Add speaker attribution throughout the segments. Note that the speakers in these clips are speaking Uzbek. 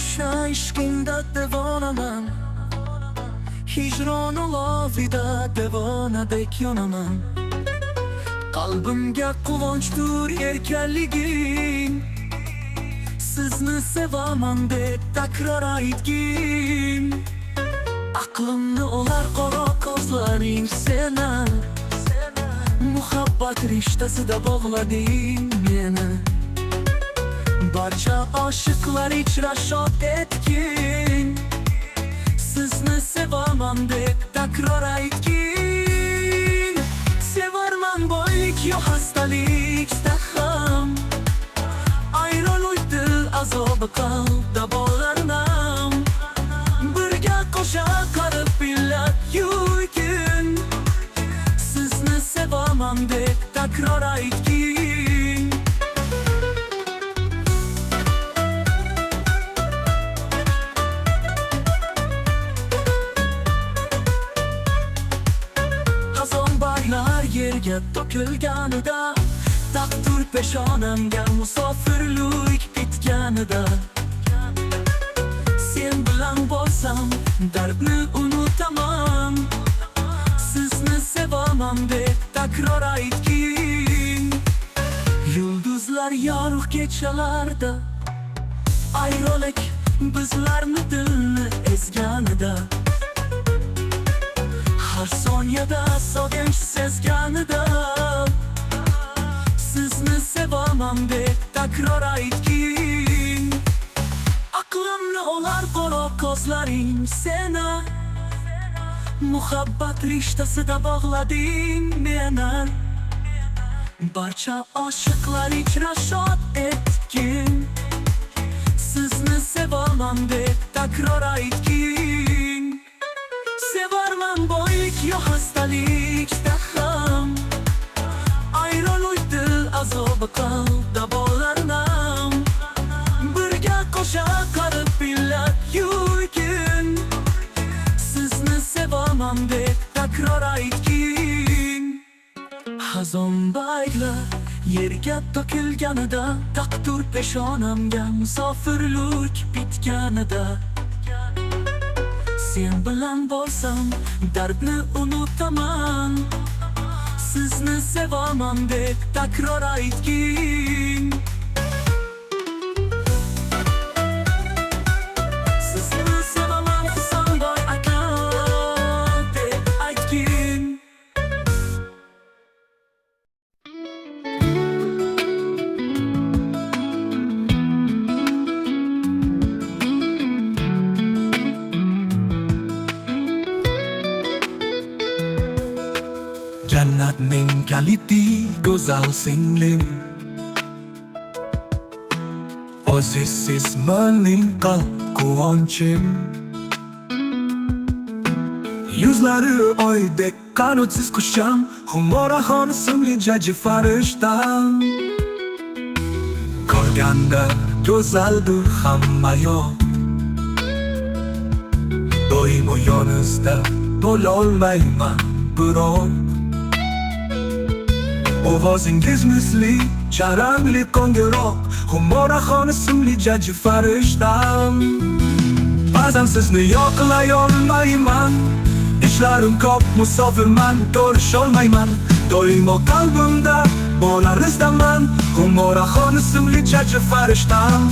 Speaker 1: o'sha ishqingda devonaman, hijron olovida devonadek yonaman. Qalbimga quvonchdir erkanliging, sizni sevaman deb takror aytgin. Aqlimni olar qora ko'zlaring seni, muhabbat rishtasida bog'lading meni. Barcha oshiqlar ichra shod etgin, sizni sevaman deb takror aytgin. Sevarman boylik yo xastalikda ham, ayronlik dil azobi qalbda bog'larnam. Birga qo'sha qarib billab yurgin, sizni sevaman deb takror aytgin. Xazon barglar yerga to'kilganida, taqdir peshonamga musofirlik bitganida, sen bilan bo'lsam dardni unutaman, sizni sevaman deb takror aytgin. Yulduzlar yorug' kechalarda, ayriliq bizlarni dilni ezganida, har soniyada sog'inch sezganida, sizni sevaman deb takror aytgin. Aqlimni olar qora ko'zlaring seni, muhabbat rishtasida bog'lading meni. Barcha oshiqlar ichra shod etgin, sizni sevaman deb takror aytgin. Sevarman boylik yo xastalikda ham, ayronlik dil azobi qalbda bog'larnam. Birga qo'sha qarib billab yurgin, sizni sevaman deb takror aytgin. Xazon barglar yerga to'kilganida, taqdir peshonamga musofirlik bitganida, sen bilan bo'lsam dardni unutaman, sizni sevaman deb takror aytgin. Sizni sevaman Hasanboy aka deb aytgin. Jannatning kaliti go'zal singlim, o'zsiz mening qalb quvonchim. Yuzlari oydek qanotsiz qusham, Humoraxon ismli jajji farishtam. Ko'rganda go'zaldir hamma yoq, doimo yoningizda bo'lolmayman biroq. Ovozingiz misli charangli qo'ng'iroq, Humoraxon ismli jajji farishtam. Ba'zan sizni yoqlay olmayman, ishlarim ko'p, musofirman, ko'risholmayman. Doimo qalbimda bolaringizdaman, Humoraxon ismli jajji farishtam.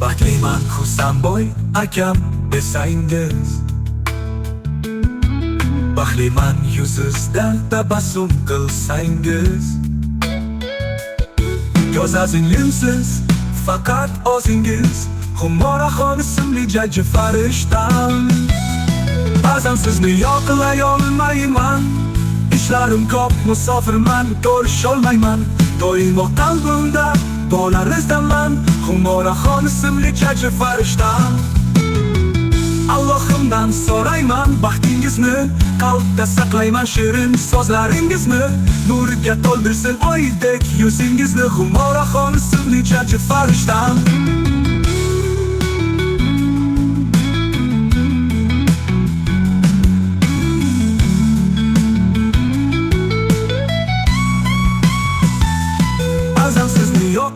Speaker 1: Baxtliman Hasanboy akam desangiz, baxtliman yuzingizdan tabassum qilsangiz. Go'zalingizsiz faqat o'zingiz, Humoraxon ismli jajji farishtam. Ba'zan sizni yoqlay olmayman, ishlarim ko'p, musofirman, ko'risholmayman. Doimo qalbimda bolaringizdaman, Humoraxon ismli jajji farishtam. Allohimdan so'rayman baxtingizni, qalbda saqlayman shirin so'zlaringizni. Nurga to'ldirsin oydek yuzingizni, Humoraxon ismli jajji farishtam.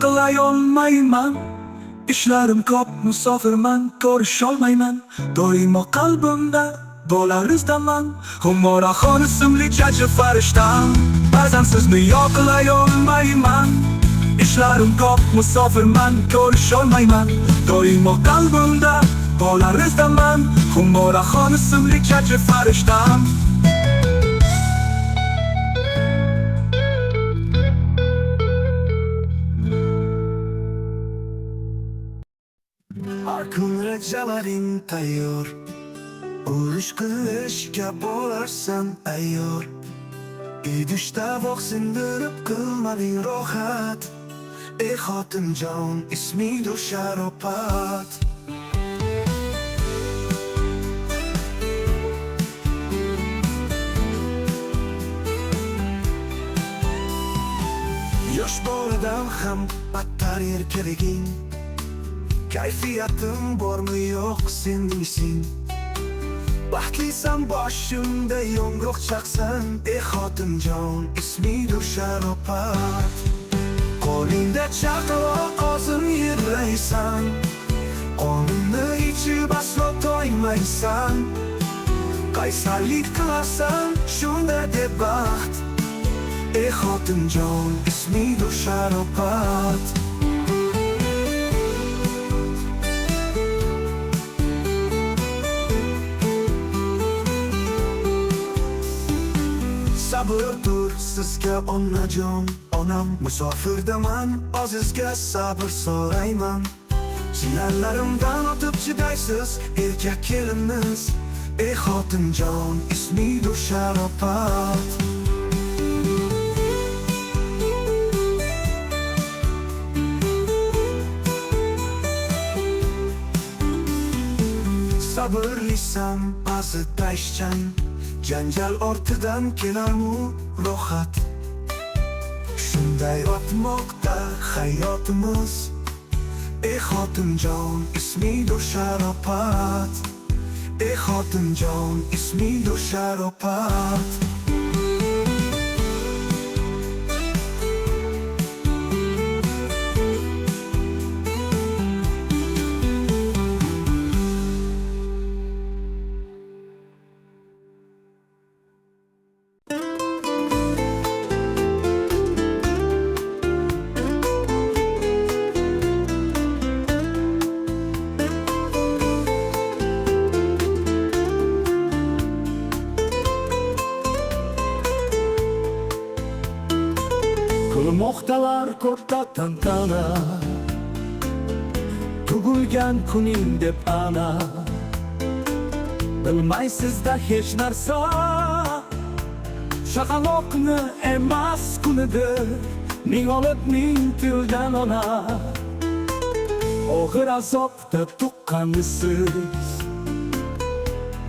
Speaker 1: qilay olmayman. Ishlarim ko'p, musofirman, ko'risholmayman. Doimo qalbimda bo'lar izdaman. Humoraxon ismli jajji farishtam. Ba'zan sizni yoqlay olmayman. Ishlarim ko'p, musofirman, ko'risholmayman. Doimo qalbimda bo'lar izdaman. Humoraxon ismli jajji farishtam.
Speaker 2: Har kun rejalaring tayyor, urush qilishga bo'larsan ayyor. Idishda voq sindirib qilmading rohat. Ey xotinjon, ismingdir sharopat. Yosh boladan ham battar erkaliging. Kayfiyatim bormi yo'q sen bilsin. Baxtlisan boshimda yong'oq chaqsan. Ey xotinjon, ismingdir sharopat. Qo'lingda chaqaloq og'zin yerlaysan. Qonimni ichib aslo toymaysan. Qaysarlik qilasan shunda deb baxt. Ey xotinjon, ismingdir sharopat. Sabırdır sizga onajon, onam musofirdaman, azizga sabr so'rayman. Sinalarimdan o'tib chidaysiz erkak kelinimiz. Ey xotinjon, ismingdir sharopat. Sabırlisan, ba'zida ishchan. Janjal ortidan kelarmu rohat. Shunday o'tmoqda hayotimiz. Ey xotinjon, ismingdir sharopat. Ey xotinjon, ismingdir sharopat.
Speaker 1: Qilmoqdalar ko'kda tantana, tug'ilgan kuning deb ana. Bilmaysizda hech narsa, chaqaloqni emas kunidir. Ming olib ming tildan ona, og'ir azobda tuqqansiz.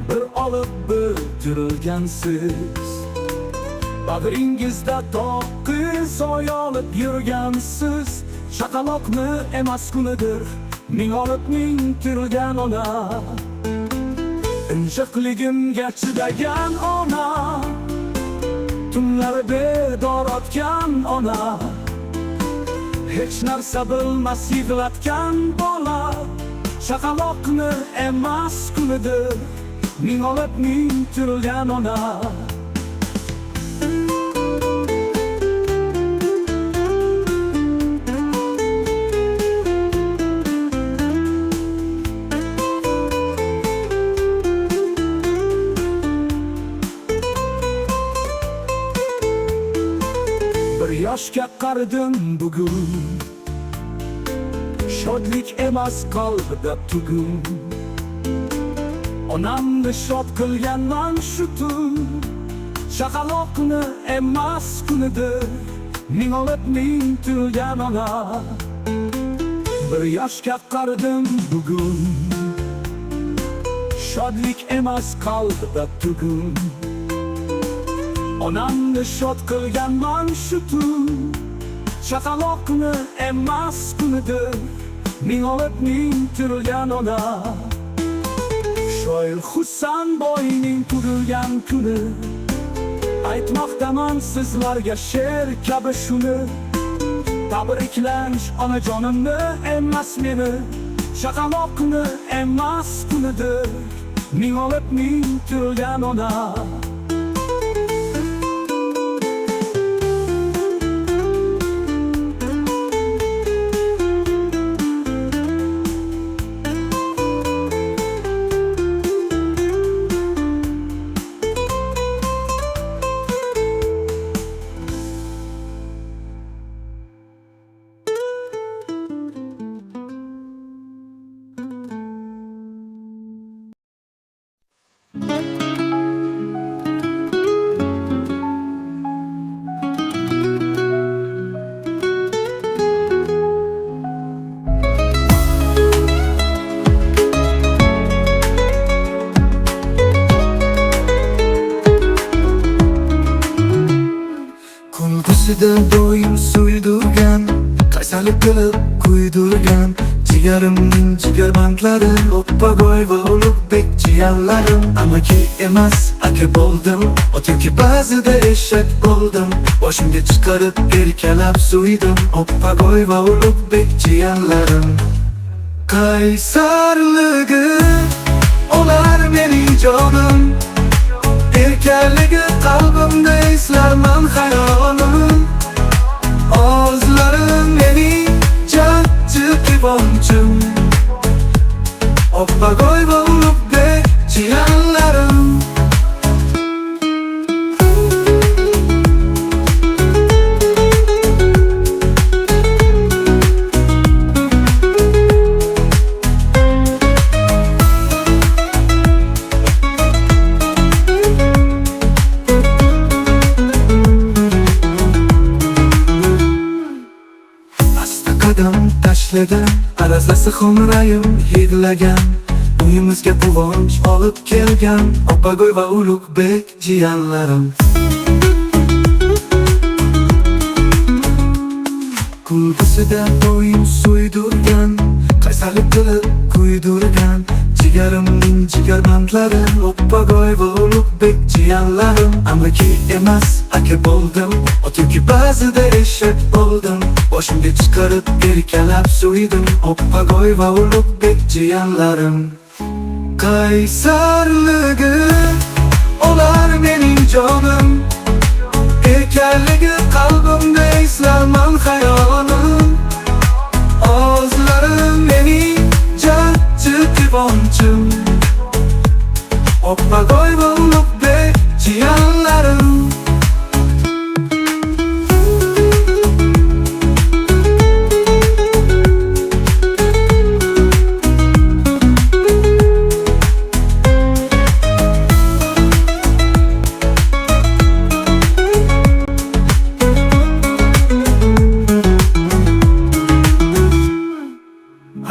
Speaker 1: Bir olib bir tirilgansiz. Bag'ringizda to'qqiz oy olib yurgansiz. Chaqaloqni emas kunidir. Ming olib ming tirilgan ona, injiqligimga chidagan ona, tunlari bedor otgan ona, hech narsa bilmas yig'latgan bola. Chaqaloqni emas kunidir. Ming olib ming tirilgan ona. Yoshga qaridim bugun, shodlik emas qalbida tugun. Onamni shod qilganman shu tun. Chaqaloqni emas kunidir. Ming olib ming tirilgan ona. Bir yoshga qaridim bugun, shodlik emas qalbida tugun. Onamni shod qilganman shu tun. Chaqaloqni emas kunidir. Ming olib ming tirilgan ona. Shoir Husanboyning tug'ilgan kuni. Aytmoqdaman sizlarga she'r kabi shuni. Tabriklanish onajonimni emas meni, chaqaloqni emas kunidir, ming olib ming turgan ona.
Speaker 2: Kulgusida doim suydurgan, qaysarlik qilib kuydurgan jigarimning jigarbandlari Oppagoy va Ulug'bek jiyanlarim. Amaki emas aka bo'ldim, yoki ba'zida eshak bo'ldim, boshimga chiqarib erkalab suydim Oppagoy va Ulug'bek jiyanlarim. Qaysarligi olar mening jonim, erkaligi qalbimda eslarman hayolim. O'zlarim mening jajji quvonchim, Oppagoy va Ulug'bek jiyanlarim. Qadam tashlagan, arazlasi xo'mrayim yig'lagan, uyimizga quvonch olib kelgan Oppagoy va Ulug'bek jiyanlarim. Kulgusida doim suydurgan, qaysarlik qilib kuydurgan jigarimning jigarbandlari Oppagoy va Ulug'bek jiyanlarim. Amaki emas aka bo'ldim, yoki ba'zida eshak bo'ldim, boshimga chiqarib erkalab suydim Oppagoy va Ulug'bek jiyanlarim. Qaysarligi olar mening jonim, erkaligi qalbimda eslarman hayolim. O'zlarim mening jajji quvonchim, Oppagoy va Ulug'bek jiyanlarim.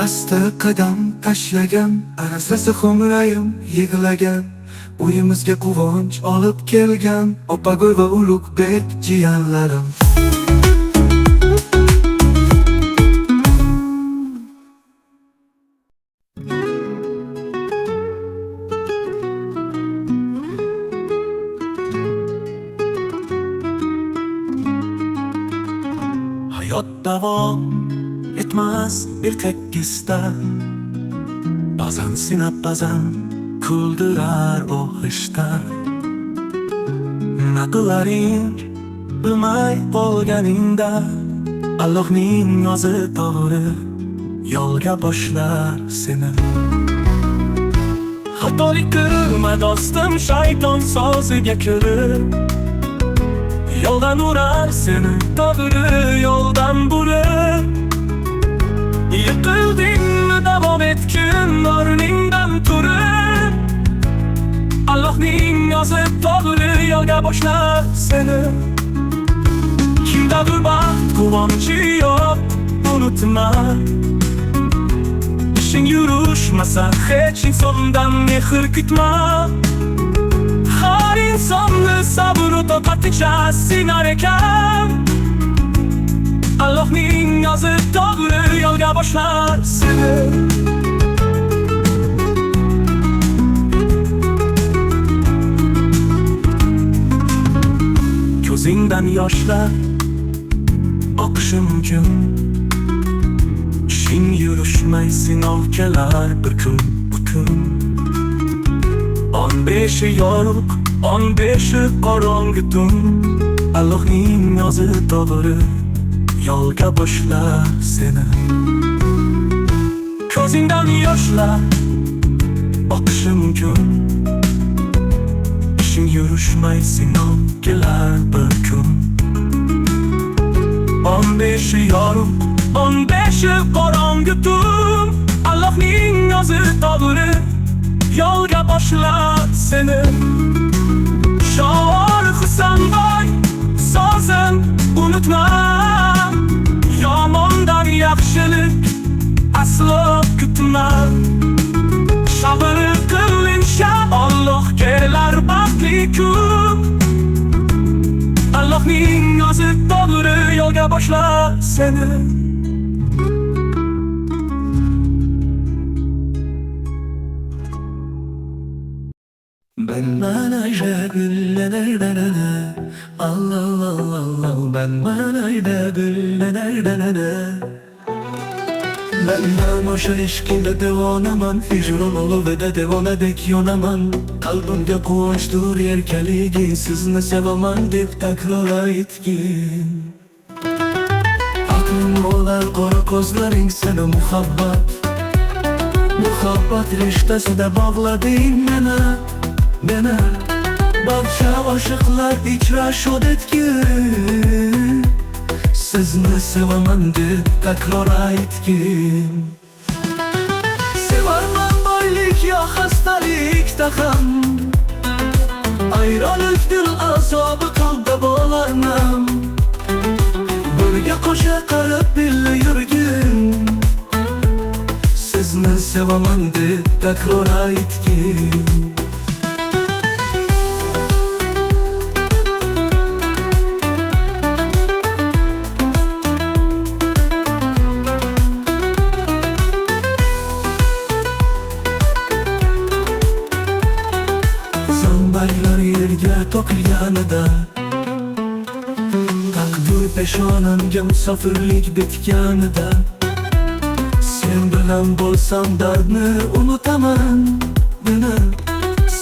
Speaker 2: Asta qadam tashlagan, arazlasi xo'mrayim yig'lagan, uyimizga quvonch olib kelgan Oppagoy va Ulug'bek jiyanlarim. Hayot davom etmaz bir tekisda, ba'zan sinab ba'zan kuldirar o'g'ishda. Nima qilaring bilmay qolganingda, Allohning o'zi to'g'ri yo'lga boshlar seni. Xatolik qilma do'stim, shayton so'ziga kirib yo'ldan urar seni, to'g'ri yo'ldan burib. Yiqildingmi davom etgin o'rningdan turib, Allohning o'zi to'g'ri yo'lga boshlar seni. Kimdadir baxt quvonchi yo'q, unutma. Ishing yurishmasa hech insondan mehr kutma. Har insonni sabr va toqatcha sinar ekan, Allohning o'zi to'g'ri yo'lga boshlar seni. Ko'zingdan yoshlar
Speaker 1: boqishi mumkin. Ishing yurishmay sinov kelar bir kun, bu kun. 15 yorug', 15 qorong'i tun. Allohning yozi to'g'ri yo'lga boshlar seni. Ko'zingdan yoshlar oqishi mumkin. Ishing yurishmay sinov kelar bir kun. 15 yorug', 15 qorong'i tun. Allohning yozi to'g'ri yo'lga boshlar seni. Shoir Husanboy sozim unutma. Yomondan yaxshilik aslo kutma. Sabr qil, inshaalloh kelar baxtli kun. Allohning yozi to'g'ri yo'lga boshlar seni. Ben manayda güllenerdene, Allah Allah Allah. Ben manayda güllenerdene. Ben namoşa eşkinde devonaman, hicran olu ve de devona dek yonaman. Kalbimde kuvonçtur yerkeligi, sizni sevaman deb takrora aytgin. Aklım olar qora ko'zlaring seni muhabbat. Muhabbat rishtasida bog'lading meni. Barcha oshiqlar ichrashod etgin. Sizni sevaman deb takror aytgin. Sevarman boylik yo xastalikda ham. Ayronlik dil azobi qalbda bo'larman. Birga qo'sha qarab birga yurgin. Sizni sevaman deb takror aytgin. Zambaylar yerga to'kilganida, taqdir peshonamga musofirlik bitganida, sen bilan bo'lsam dardni unutaman buni.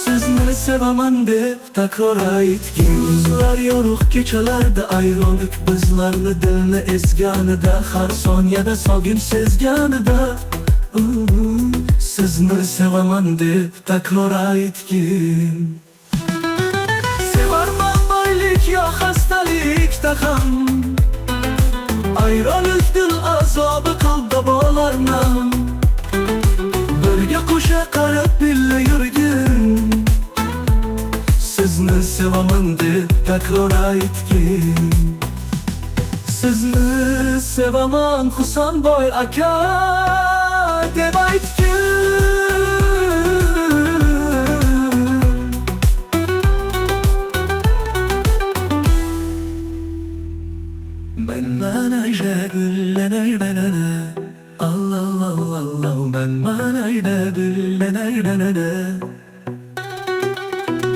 Speaker 1: Sizni sevaman deb takror aytgin. Yuzlar yorug' kechalarda ayronlik bizlarni dilni ezganida, har soniyada sog'in sezganida. Sizni sevaman deb takror aytgin. Sevarman boylik yo xastalikda ham. Ayronlik dil azobi qalbda bo'larman. Birga qo'sha qarab birga yurgin. Sizni sevaman deb takror aytgin. Sizni sevaman Husanboy aka deb aytgin. Ben manayda güllenerdene, Allah Allah Allah. Ben manayda güllenerdene.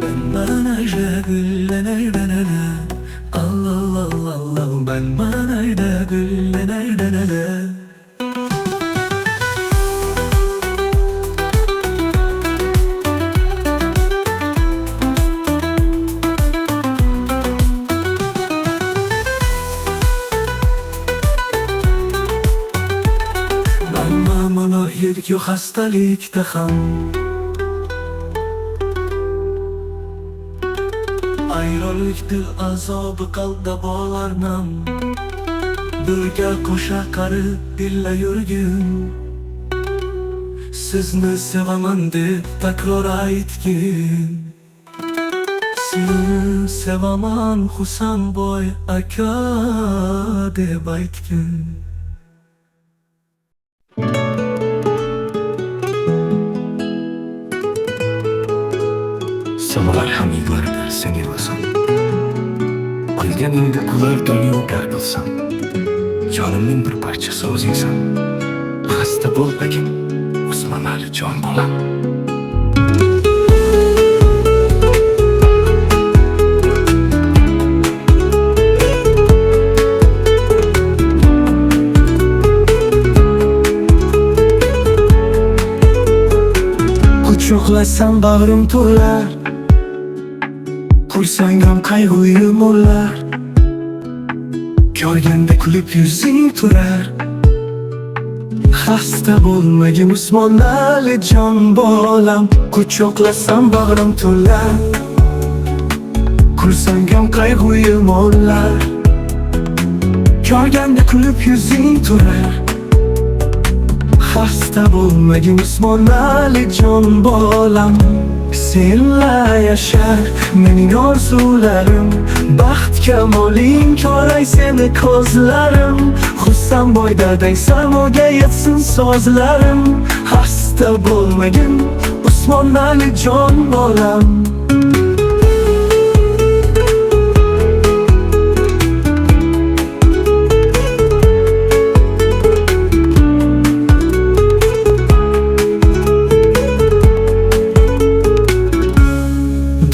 Speaker 1: Ben manayda güllenerdene, Allah Allah Allah. Ben manayda güllenerdene. Yedik yo xastalikda ham. Ayronlik dil azobi qalbda bo'larman. Birga qo'sha qarib birga yurgin. Sizni sevaman deb takror aytgin. Sizni sevaman Husanboy aka deb aytgin.
Speaker 3: Samalar hamidlarda sen yig'lasam, qilganingda kular dunyo gardilsam, jonimning bir parchasi o'zingsan. Xasta bo'lmagin, o'sman hali jon bolam.
Speaker 1: Quchoqlasam bag'rim to'lar, kulsang ham qayg'uyim o'lar. Ko'rganda kulib yuzing turar. Xasta bo'lmagin Usmonali jon bolam. Quchoqlasam bag'rim to'lar, kulsang ham qayg'uyim o'lar. Ko'rganda kulib yuzing turar. Xasta bo'lmagin Usmonali jon bolam. Senla yashar mening orzularim, baxt kamoling ko'ray seni ko'zlarim. Xursand boy dadang samoga yetsin sozlarim. Xasta bo'lmagin Usmonali jon bolam.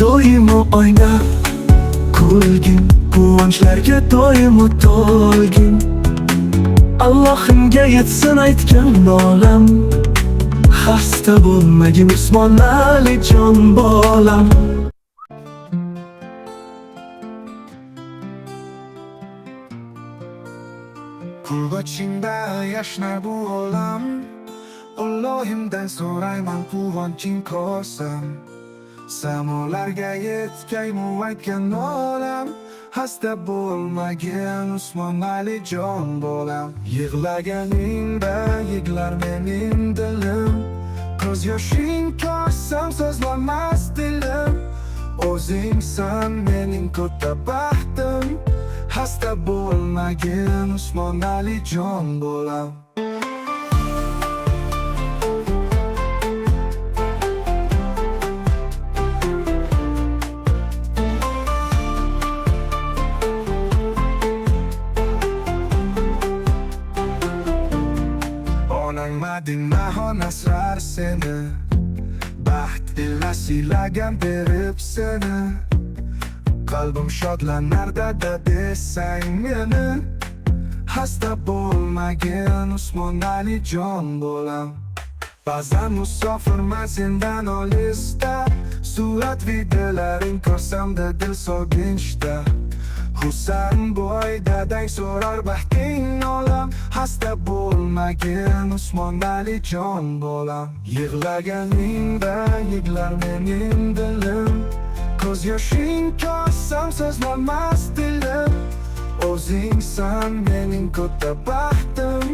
Speaker 1: Doimo o'ynab kulgin, quvonchlarga doimo to'lgin. Allohimga yetsin aytgan nolam. Xasta bo'lmagin Usmonali jon bolam.
Speaker 2: Qurg'ochingda yashnar bu olam. Allohimdan so'rayman quvonching ko'rsam. Samolarga yetkay muvakkan olam. Xasta bo'lmagin Usmonali jon bolam. Yig'laganingda yig'lar mening dilim. Ko'z yoshing ko'rsam so'zlamas dilim. O'zingsan mening ko'ta baxtim. Xasta bo'lmagin Usmonali jon bolam. Madinahon asrar seni, baxt ila siylagan berib seni. Qalbim shodlanar dada desang meni. Xasta bo'lmagin Usmonali jon bolam. Ba'zan musofirman sendan olisda, surat videolaring ko'rsamda dil sog'inchda. Xursand boy dadang so'rar baxting olam. Xasta bo'lmagin Usmonali jon bolam. Yig'laganingda yig'lar mening dilim. Ko'z yoshing ko'rsam so'zlamas dilim. O'zingsan mening ko'ta baxtim.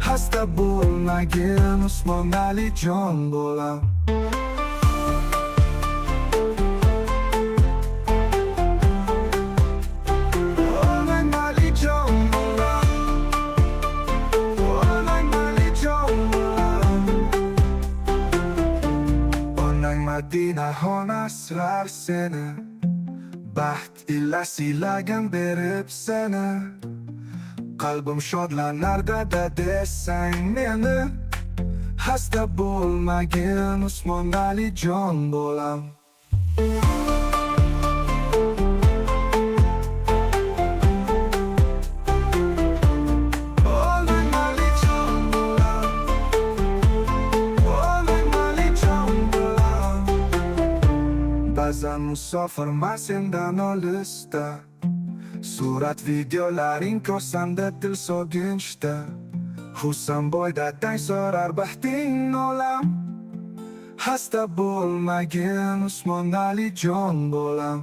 Speaker 2: Xasta bo'lmagin Usmonali jon bolam. Madinahon asrar seni, baxt ila siylagan berib seni. Qalbim shodlanar dada desang meni. Xasta bo'lmagin Usmonali jon bolam. Ba'zan musofirman sendan olisda, surat videolaring ko'rsamda dil sog'inchda. Xursand boy dadang so'rar baxting olam. Xasta bo'lmagin Usmonali jon bolam.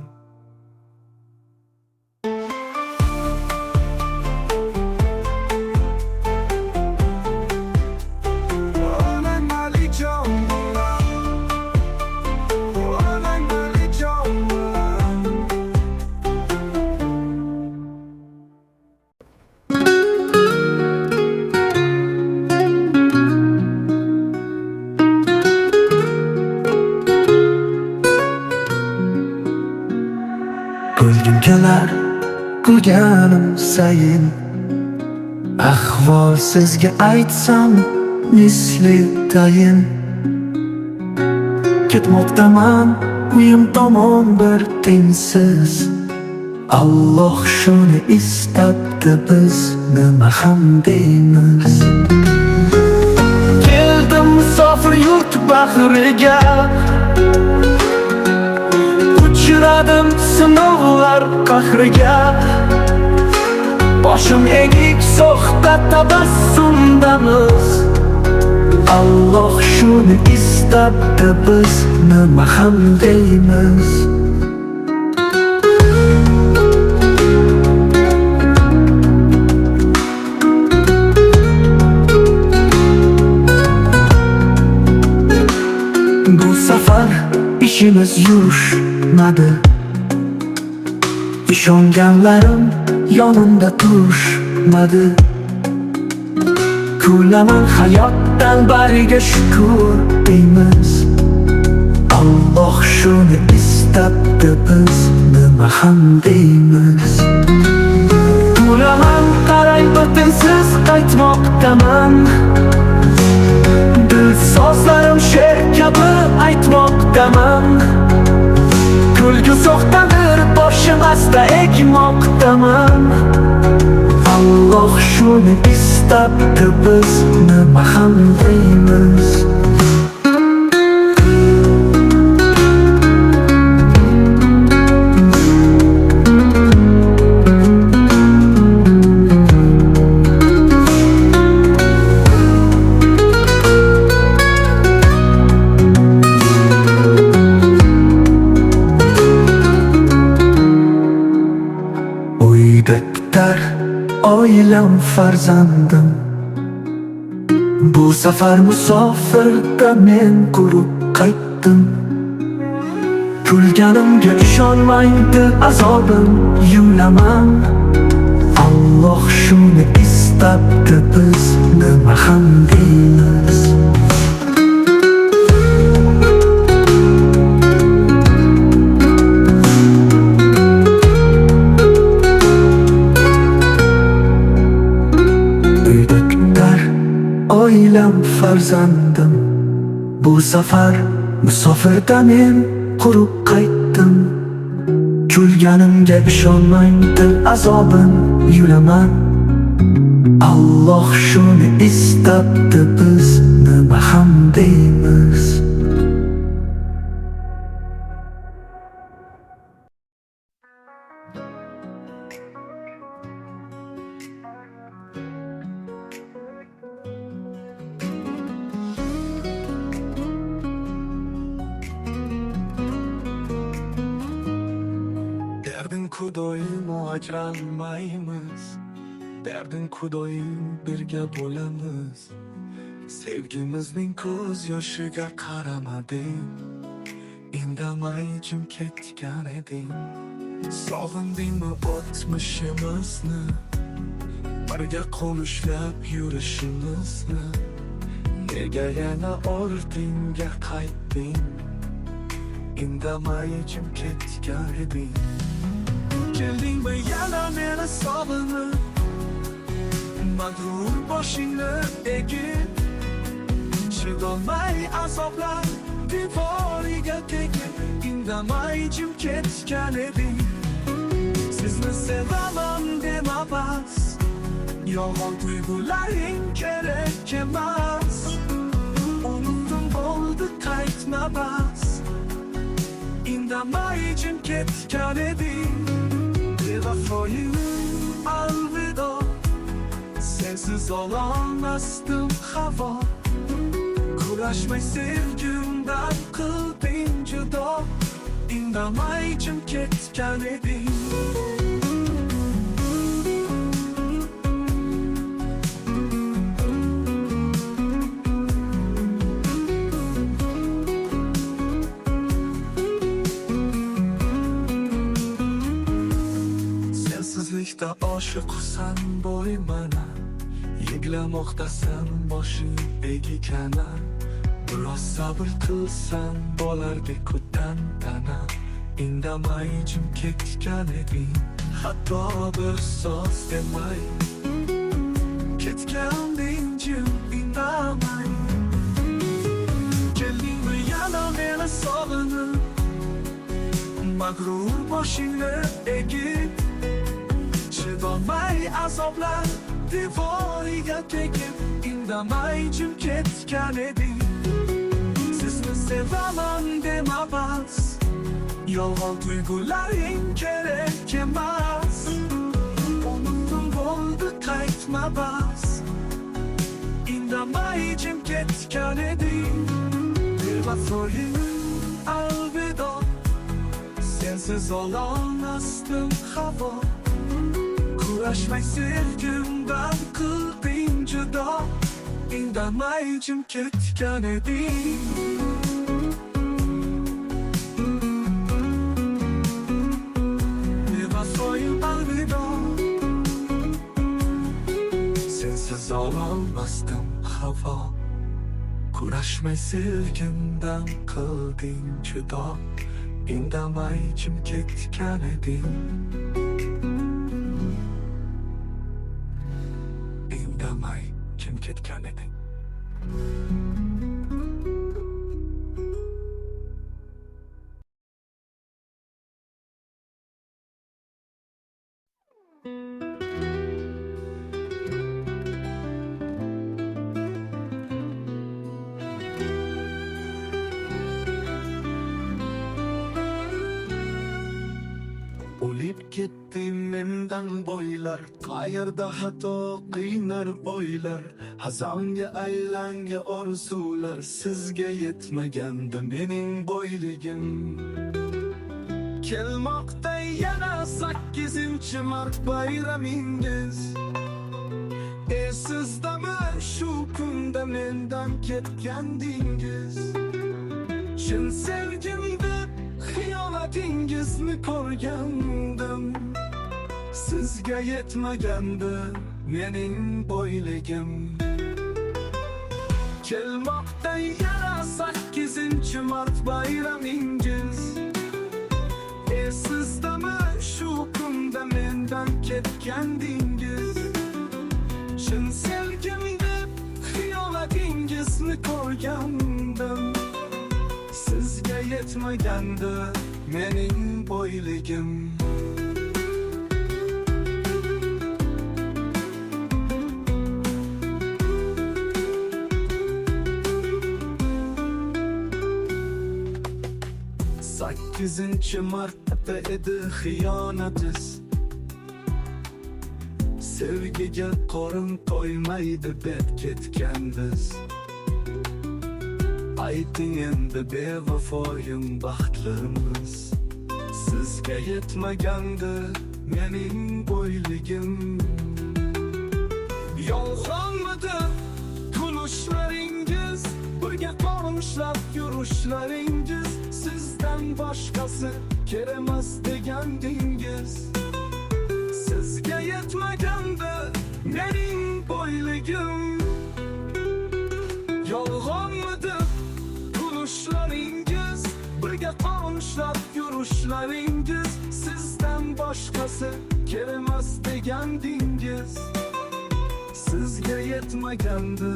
Speaker 2: Ko'zgim kelar kulganim sayin, ahvol sizga aytsam misli tayin. Ketmoqdaman uyim tomon bir tengsiz. Alloh shuni istabdi, biz nima ham deymiz. Keldim
Speaker 1: musofir yurt bahriga. Uchradim sinovlar qahriga. Boshim egik so'xda tabassumdamiz. Alloh shuni istabdi, biz nima ham deymiz. Bu safar ishimiz yurishmadi. Ishonganlarim yonimda turishmadi. Kulaman hayotdan bariga shukr deymiz. Alloh shuni istabdi, biz nima ham deymiz. Kulaman qarang bitinsiz qaytmoqdaman. Dil sozlarim she'r kabi aytmoqdaman. Kulgu so'xtadir boshim asta egmoqdaman. Alloh shuni istabdi, biz nima ham deymiz. Uyda kutar oilam, farzandim. Bu safar musofirda men qurib qaytdim. Kulganimga ishonmaydi azobim yulaman. Alloh shuni istabdi, biz nima ham deymiz. Oilam, farzandim. Bu safar musofirda men qurib qaytdim. Kulganimga ishonmaydi azobim yulaman. Alloh shuni istabdi, biz nima ham deymiz. Derdin kudoyim ajralmaymiz. Derdin kudoyim birga bo'lamiz. Sevgimizning ko'z yoshiga qaramading. Indamay jim ketgan eding. Sog'indingmi o'tmishimizni? Birga qo'lishlab yurishimizni? Nega yana ortingga qaytding? Indamay jim ketgan eding. Keldingmi yana meni sog'inib? Mag'rur boshingni egib, chidolmay azoblar devoriga tegib. Indamay jim ketgan eding. Sizni sevaman dema bas, yolg'on tuyg'ularing kerak emas. Unutdim bo'ldi qaytma bas. Indamay jim ketgan eding. Bevafoyim alvido, sensiz ololmasdim havo. Kurashmay sevgimdan qilding judo. Indamay jim ketgan eding. Sensizlikda oshiqsan bo'ymana. Yiglamoqdasan boshing egikana. Biroz sabr qilsan bo'lardek tantana. Indamay jim ketgan eding. Hatto bir so'z demay ketganding jim indamay. Keldingmi yana meni sog'inib? Mag'rur boshingni egib, chidolmay azoblar devoriga tegib. indamay jim ketgan eding. Sizni sevaman demabas, yolg'on tuyg'ularing kerak emas. Unutdim bo'ldi qaytma bas, indamay jim ketgan eding. Bevafoyim alvido, sensiz ololmasdim havo. Kurashmay sevgimdan qilding judo, indamay jim ketgan eding. Bevafoyim alvido, sensiz ololmasdim havo. Kurashmay sevgimdan qilding judo, indamay jim ketgan eding. Indamay jim ketgan eding. O'lib ketdi mendan bo'ylar, qayerda xato qiynar bo'ylar. Hazonga aylanga orzular, sizga yetmagandi mening bo'yligim. Kelmoqda yana 8-mart bayramingiz. Sizdami shu kunda mendan ketgandingiz? Chin sevgimda xiyonatingizni ko'rgandim. Sizga yetmagandi mening bo'yligim. Kelmoqda yana 8-mart bayramingiz. Sizdami shu kunda mendan ketgandingiz? Chin sevgimda xiyonatingizni ko'rgandim. Sizga yetmagandi mening bo'yligim. Sakkizinchi marta edi xiyonatiz. Sevgiga qorin to'ymaydi deb ketgandiz. Ayting endi bevafoyim baxtlarimiz. Sizga yetmagandi mening bo'yligim. Yolg'onmidi kulishlaringiz, birga qo'mshlab yurishlaringiz. Sizdan boshqasi kerakmas degandingiz. Sizga yetmagandi mening bo'yligim. Yolg'onmidi kulishlaringiz, birga qo'mshlab yurishlaringiz. Sizdan boshqasi kerakmas degandingiz. Sizga yetmagandi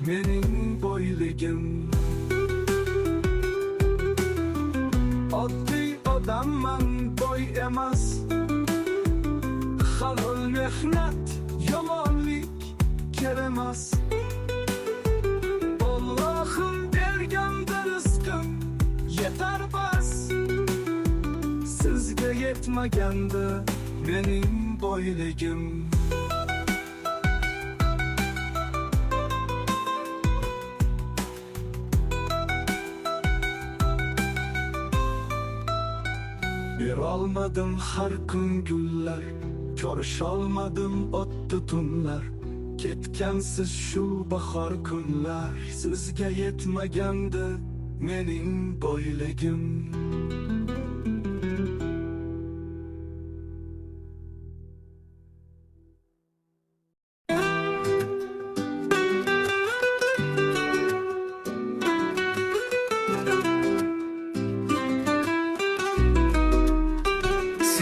Speaker 1: mening bo'yligim. Oddiy odamman, bo'y emas. Halol mehnat, yomonlik kerakmas. Allohim berganda rizqim yetar bas. Sizga yetmagandi mening bo'yligim. Berolmadim har kun gullar, ko'risholmadim o'tdi tunlar. Ketgansiz shu bahor kunlar. Sizga yetmagandi mening bo'yligim.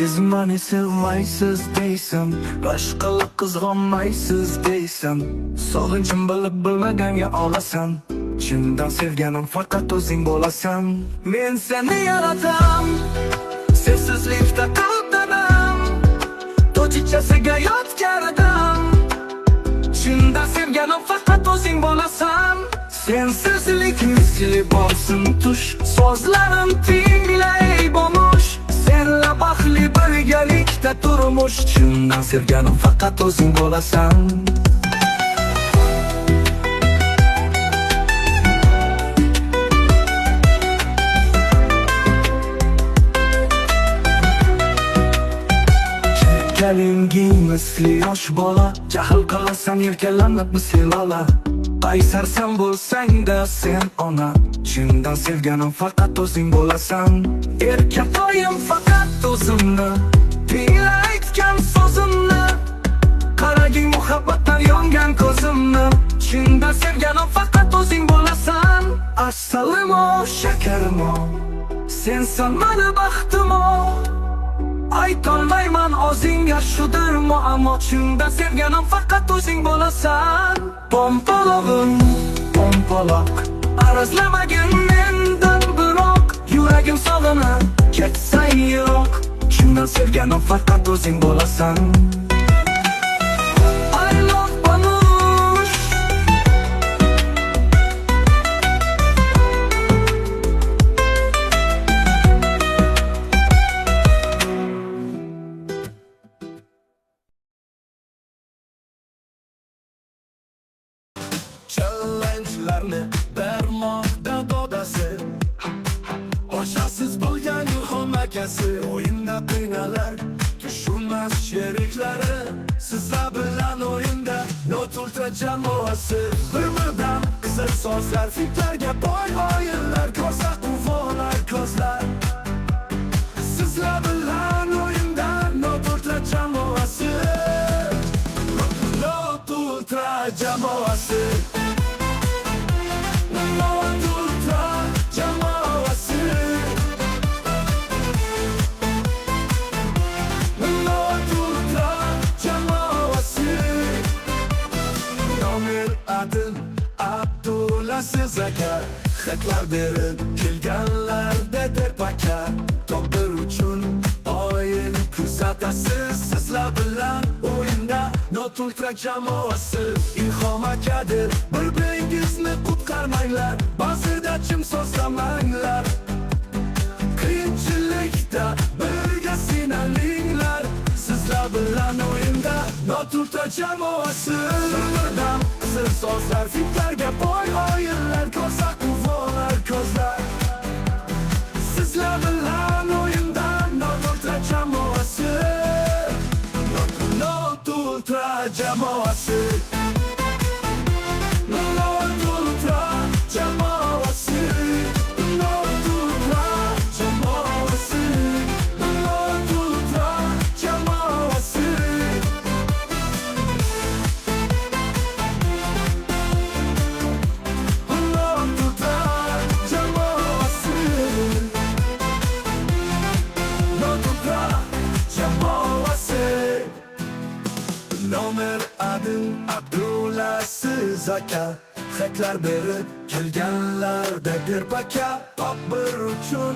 Speaker 1: Siz meni sevmaysiz deysan, boshqalar qizg'onmaysiz deysan. Sog'inchim bilib bilmaganga olasan. Chindan sevganim faqat o'zing bo'lasan. Men seni yaratam, sensizlikda qalbdanim. To'jichasiga yotgan edim. Chindan sevganim sevganim faqat o'zing bo'lasan. Sensizlik misli bo'lsin tush, so'zlarim tinglay bomush. Senla baxtli birgalikda turmush, chindan sevganim faqat o'zing bo'lasan. Kalinging misli yosh bola, jahl qilasan yelkalanib misli lola. Qaysarsan bo'lsang-da sen ona, chindan sevganim faqat o'zing bo'lasan. Erkatoyim faqat o'zimni, tingla aytgan so'zimni. Qaraging muhabbatdan yongan ko'zimni, chindan sevganim faqat o'zing bo'lasan. Assalimo, shakarimo, sensan mani baxtimo. Aytolmayman o'zingga shudirmo, ammo chindan sevganim faqat o'zing bo'lasan. Pompolog'im, pompoloq, arazlamagin mendan biroq. Yuragim sog'inib ketsa yo'q, chindan sevganim faqat o'zing bo'lasan. I love Banush.
Speaker 2: Challenge'larni bermoqda dodasi, oshasiz bo'lgan yuhom akasi. O'yinda qiynalar, tushunmas sheriklari, sizlar bilan o'yinda not ultra jamoasi. Bir-birdan qizil so'zlar, fitlarga boy o'yinlar, ko'sa quvonar ko'zlar. Sizlar bilan o'yinda not ultra jamoasi, not ultra jamoasi. Siz aka, xatlar berib kelganlardadir paka. Topdir uchun o'yin kuzatasiz, sizlar bilan o'yinda not ultra jamoasi. Ilhom akadir, bir-biringizni qutqarmanglar, ba'zida chim so'zlamanglar. Qiyinchilikda birga sinalinglar, sizlar bilan o'yinda not ultra jamoasi. Birdan qizil so'zlar, fitlarga boy o'yinlar, ko'sa quvonar ko'zlar. Sizlar bilan o'yinda not ultra jamoasi, not ultra jamoasi, not ultra jamoasi, not ultra jamoasi, not ultra jamoasi. Nomer adim Abdulasiz aka, xatlar berib kelganlarda bir paka. Topdir uchun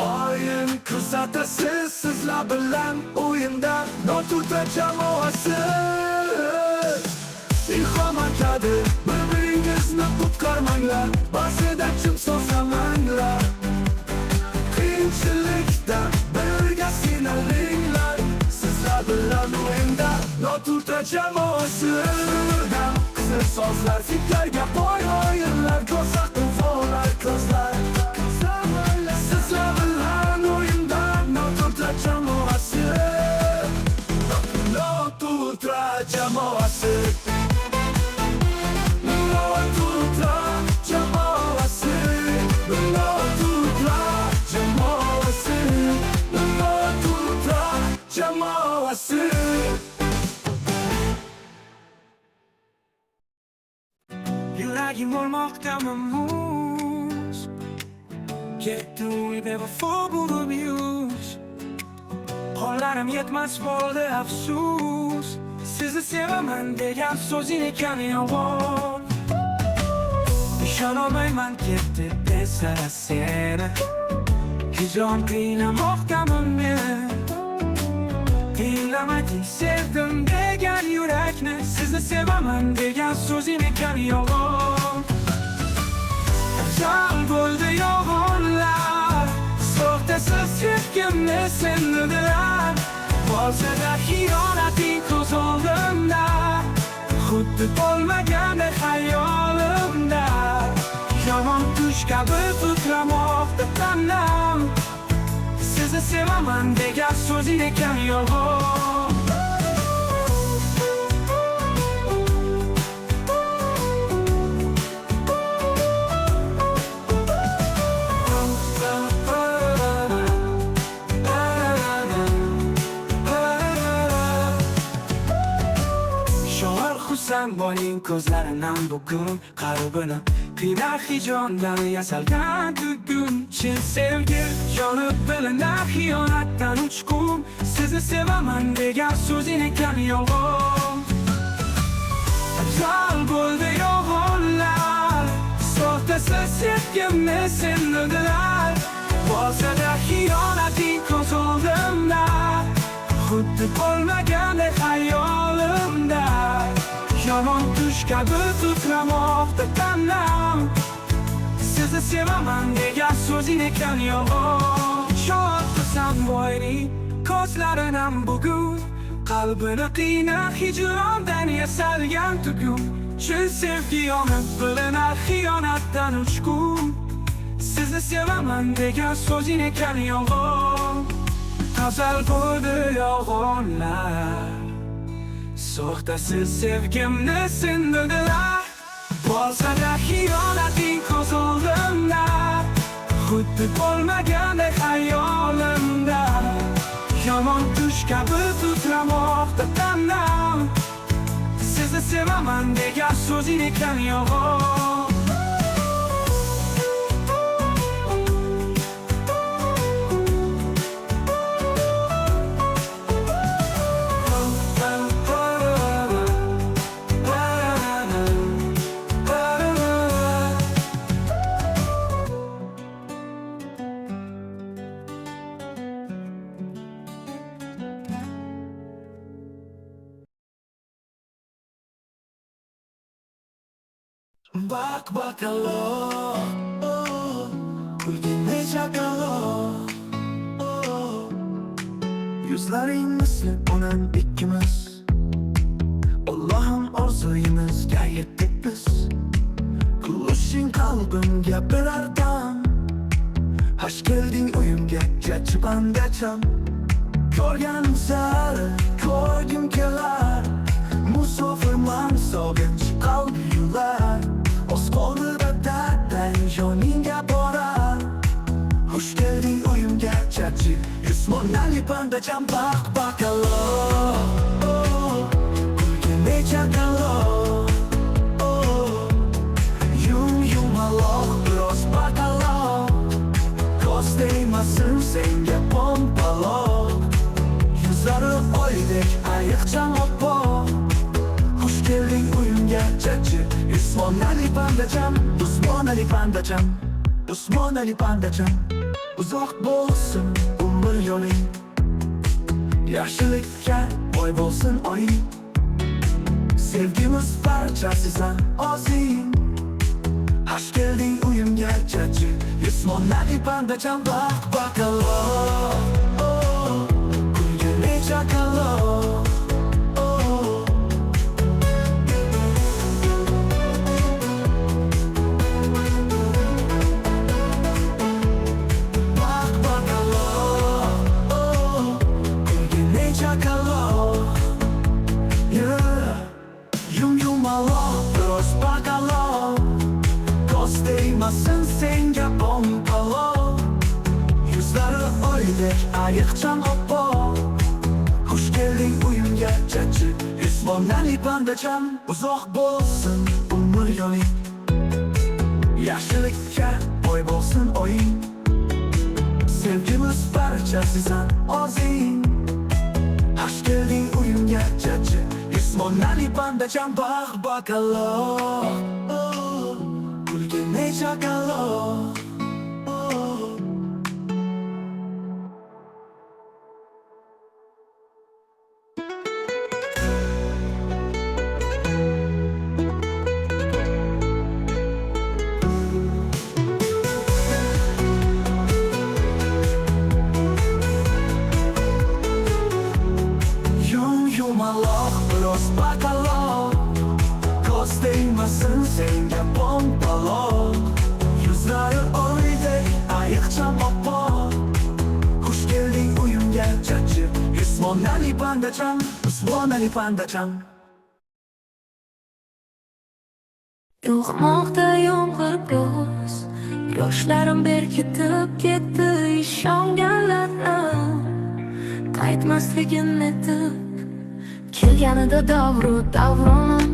Speaker 2: o'yin kuzatasiz, sizlar bilan o'yinda not ultra jamoasi. Ilhom akadir, bir-biringizni qutqarmanglar, ba'zida chim so'zlamanglar. Qiyinchilikda birga sinalinglar, sizlar bilan o'yinda not ultra jamoasi. Qizil so'zlar, fitlarga boy o'yinlar, ko'sa quvonar ko'zlar. Sizlar bilan o'yinda not ultra jamoasi, not ultra jamoasi, not ultra jamoasi, not ultra jamoasi, not ultra jamoasi. Yuragim olmoqda mumuz, ketdi uy bevafo bo'lib yuz. Qo'llarim yetmas bo'ldi afsus, sizni sevaman degan so'zing ekan yolg'on. Ishonolmayman ketdi desa seni, hijron qiynamoqdaman meni.
Speaker 1: Dinlemedi sevdim degan yurakni, sizni sevaman degan so'zini kam yolg'on. Jon bo'ldi yolg'onlar, soxtasiz sevgimni sindirdilar. Bo'lsa-da xiyonating ko'z oldimda, xuddi bo'lmagandek xayolimda. Yomon tush kabi titramoqda tanam, sizni sevaman degan so'zing ekan yolg'on. Xursand bo'ling ko'zlaridan bugun, qalbini qiynar hijondan yasalgan tugun. Chin sevgi yonib bilinar xiyonatdan uchqun, sizni sevaman degan so'zing ekan yolg'on. Ajal bo'ldi yolg'onlar, soxtasiz sevgimni sindirdilar. Bo'lsa-da xiyonating ko'z oldimda, xuddi bo'lmagandek xayolimda. Yomon tush kabi titramoqda tanam, sizni sevaman degan so'zing ekan yolg'on. Shod qilsam bo'yning ko'zlaridan bugun, qalbini qiynar hijrondan yasalgan tugun. Chin sevgi yonib bilinar xiyonatdan uchqun, sizni sevaman degan so'zing ekan yolg'on. Afzal bo'ldi yolg'onlar, soxtasiz sevgimni sindirdilar. Bo'lsa-da xiyonating ko'z oldimda, xuddi bo'lmagandek xayolimda. Yomon tush kabi titramoqda tanam, sizni sevaman degan so'zing ekan yolg'on. Bak bakalım, oh, kulgine çakalım, oh. Yüzlerin misli onun ikimiz, Allah'ın orzuyumuzga yetdik biz. Kulishing qalbimga birar dam, hoş gelding uyimga jajibandacham. Ko'rganim sari ko'rgim kelar, musofirman sog'inch qalbi yular. O'z qo'lida darddan joningga borar. Hoş gelding uyimga jajib, yusmonali pandacham. Bak bakalım, oh, kulgine chaqaloq, oh. Yumaloq biroz bakalım, ko'z tegmasin senga pompaloq. Yuzlari oydek ayiqchan oppoq. Hoş gelding uyimga jajib, Usmonali pandacham, Usmonali pandacham, Usmonali pandacham. Uzoq bo'lsin umr yo'ling, yaxshilikka boy bo'lsin oying. Sevgimiz barchasidan ozing. Hoş gelding uyimga jajib, Usmonali pandacham. Bak bakalım, oh, kulgine chaqaloq, oh. Bak bakalım, oh, kulgine chaqaloq, yeah. Yumaloq biroz bakalım, ko'z tegmasin senga pompaloq. Yuzlari oydek ayiqchan oppoq. Hoş gelding uyimga jajib, Usmonali pandacham. Uzoq bo'lsin umr yo'ling, yaxshilikka boy bo'lsin oying. Sevgimiz barchasidan ozing. Hoş gelding uyimga jajib, Usmonali pandacham. Bak bakalım, oh, kulgine chaqaloq, oh.
Speaker 2: Pandacham, Usmon Ali Pandacham.
Speaker 4: Yog'moqda yomg'ir ko'z, yoshlarim berkitib ketdi ishonganlarni qaytmasligini aytib. Kelganida davru davronim,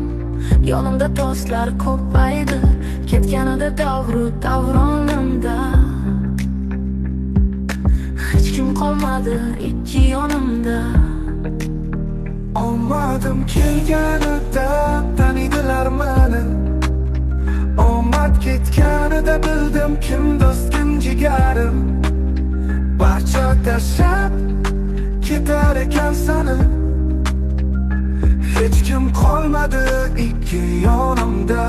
Speaker 4: yonimda do'stlar ko'paydi. Ketganida davru davronimda hech kim qolmadi ikki yonimda.
Speaker 2: Omadim kelganida tanidilar meni, omad ketganida bildim kim do'st kim jigarim. Barcha tashlab ketar ekan seni, hech kim qolmadi ikki yonimda.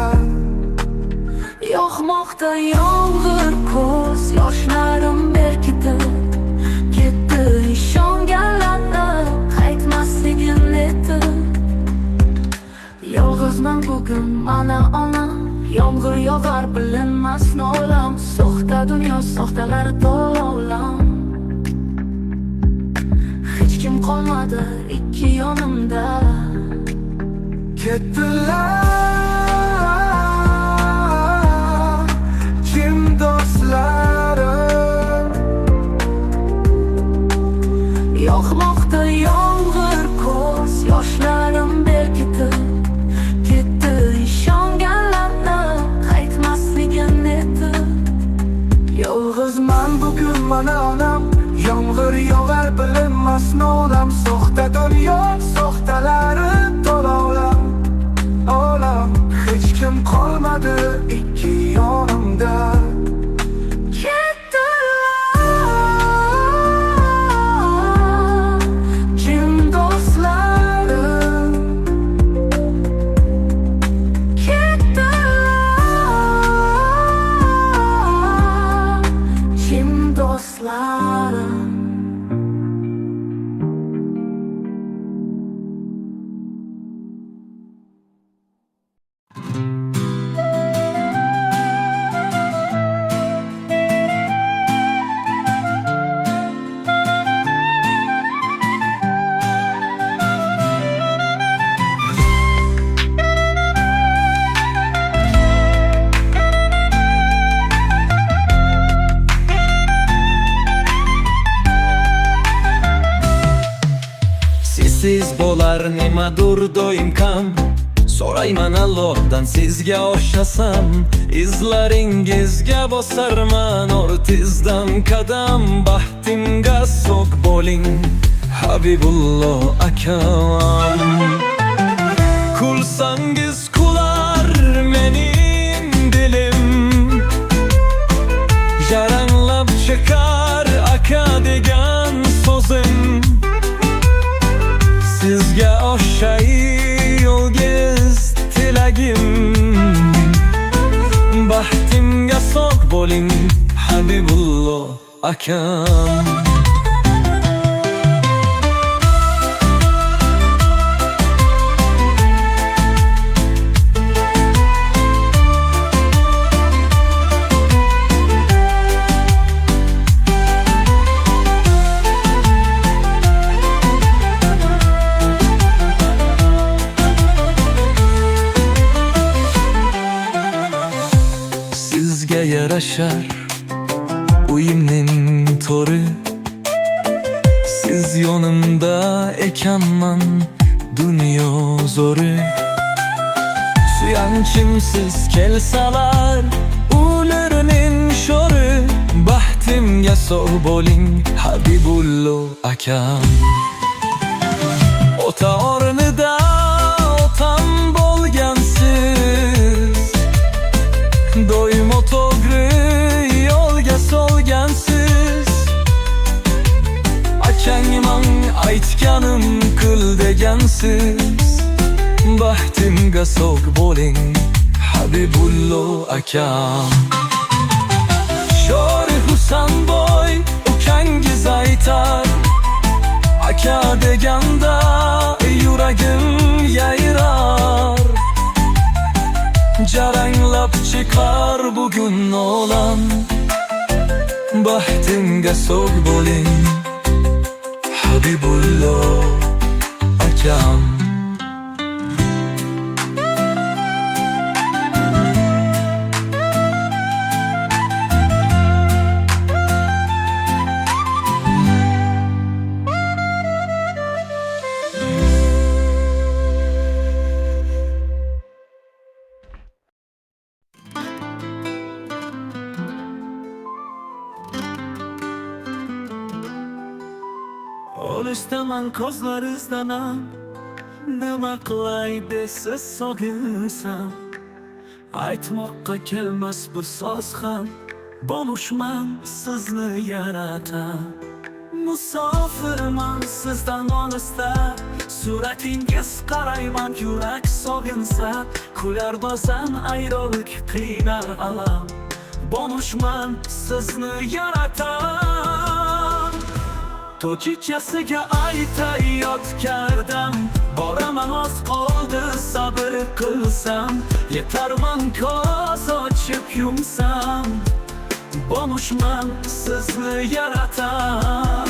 Speaker 4: Yog'moqda yomg'ir ko'z, yoshlarim berkitib ketdi ishonganlarni qaytmasligini aytib. Yolg'izman bugun mana onam, yomg'ir yog'ar bilinmas nolam. Soxta dunyo, soxtalar to'lam, hech kim qolmadi ikki yonimda.
Speaker 2: Ketdilar kim do'stlarim.
Speaker 4: Yog'moqda yomg'ir ko'z, yoshlarim berkitib ketdi ishonganlarni qaytmasligini aytib.
Speaker 2: Yolg'izman bugun mana onam, yomg'ir yog'ar bilinmas nolam. Soxta dunyo, soxtalari to'la olam, olam. Hech kim qolmadi ikki yonimda.
Speaker 4: Ketdilar kim do'stlarim, ketdilar kim do'stlarim.
Speaker 3: Siz bo'lar nimadur doim kam, so'rayman Allohdan sizga o'xshasam. Izlaringizga bosarman ortizdan qadam. Baxtimga so'q bo'ling Habibullo akam. Kulsangiz kular mening dilim, jaranglab chiqar aka degan so'zim. Sizga o'xshay yo'lgiz tilagim, baxtimga so'q bo'ling Habibullo akam. Sizga yarashar uyimning to'ri, siz yonimda ekanman dunyo zo'ri. Suyanchimsiz kelsalar ularning sho'ri, baxtimga so'q bo'ling Habibullo akam. Ota o'rnida otam bo'lgansiz, doim to'g'ri yo'lga solgansiz. Akangman aytganim qil degansiz, baxtimga so'q bo'ling Habibullo akam. Sho'ri Husanboy ukangiz aytar, aka deganda yuragim yayrar. Jaranglab chiqar bugun olam, baxtimga so'q bo'ling Habibullo
Speaker 1: jon. Olishdaman ko'zlaringizdan nima qilay desiz sog'insam, aytmoqqa kelmas bu so'z ham bo'lishman sizni yaratan. Musofirman sizdan olisda, suratingiz qarayman yurak sog'insa, kular ba'zan ayrılık qiynar alam, bo'lishman sizni yaratan. To'chichasiga aytayotgandim, boraman oz qoldi sabr qilsam, yetarman ko'z ochib yumsam, bo'lishman sizni yaratan.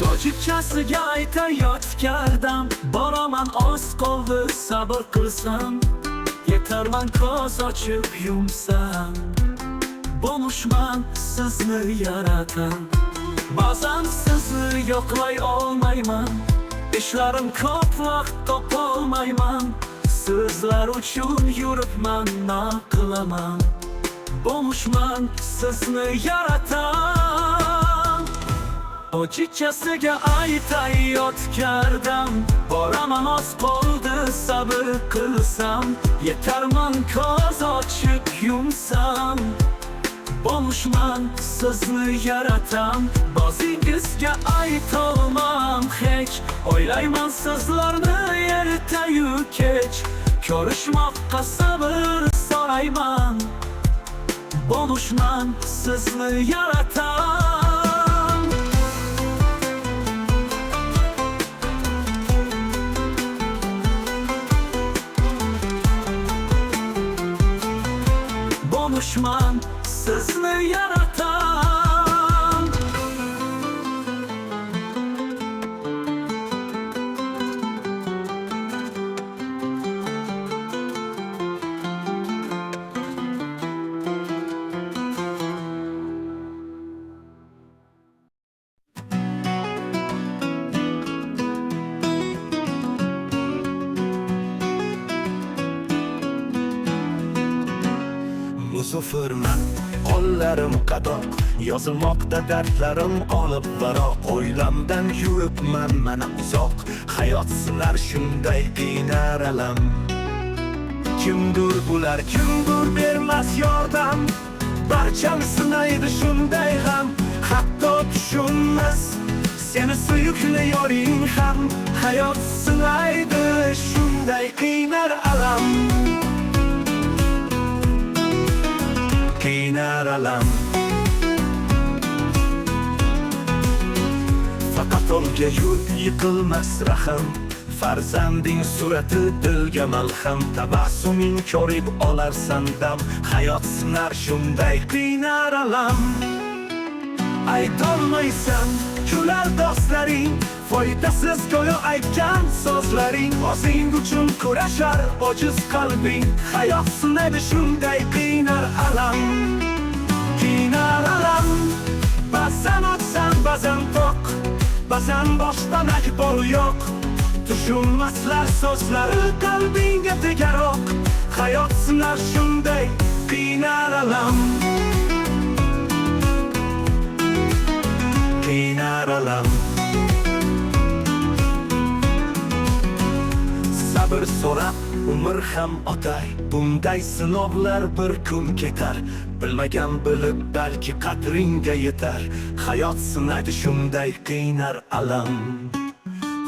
Speaker 1: To'chichasiga aytayotgandim, boraman oz qoldi sabr qilsam, yetarman ko'z ochib yumsam, bo'lishman sizni yaratan. Ba'zan sizni yo'qlay olmayman, ishlarim ko'p vaqt topolmayman, sizlar uchun yuribman naqlaman, bo'lishman sizni yaratan. To'chichasiga aytayotgandim, boraman oz qoldi sabr qilsam, yetarman ko'z ochib yumsam, bo'lishman sizni yaratan. Ba'zingizga aytolmam hech, o'ylayman sizlarni ertayu kech, ko'rishmoqqa sabr so'rayman, bo'lishman sizni yaratan. Bo'lishman sizni yaratan.
Speaker 2: Musofirman, qo'llarim qadoq, yozilmoqda dardlarim olib baroq. O'ylamdan yuribman mana uzoq, hayot sinar shunday qiynar alam. Kimdir bular, kimdir bermas yordam, barchani sinaydi shunday ham. Hatto tushunmas seni suyukli yoring ham, hayot sinaydi shunday qiynar alam. Qiynar alam. Faqat o'lga yurt yiqilmas rahm, farzanding surati dilga malham. Tabassuming ko'rib olarsan dam, hayot sinar shunday qiynar alam. Aytolmaysan kular do'stlaring, foydasiz go'yo aytgan so'zlaring. O'zing uchun kurashar ojiz qalbing, hayot sinadi shunday qiynar alam. Qiynar alam. Ba'zan o'tsan, ba'zan to'q, ba'zan boshpanak bo'l yo'q. Tushunmaslar so'zlari qalbingga tegaroq, hayot sinar shunday qiynar alam. Qiynar alam. Sabr so'rab umr ham o'tay, bunday sinovlar bir kun ketar. Bilmagan bilib balki qadringga yetar, hayot sinadi shunday qiynar alam.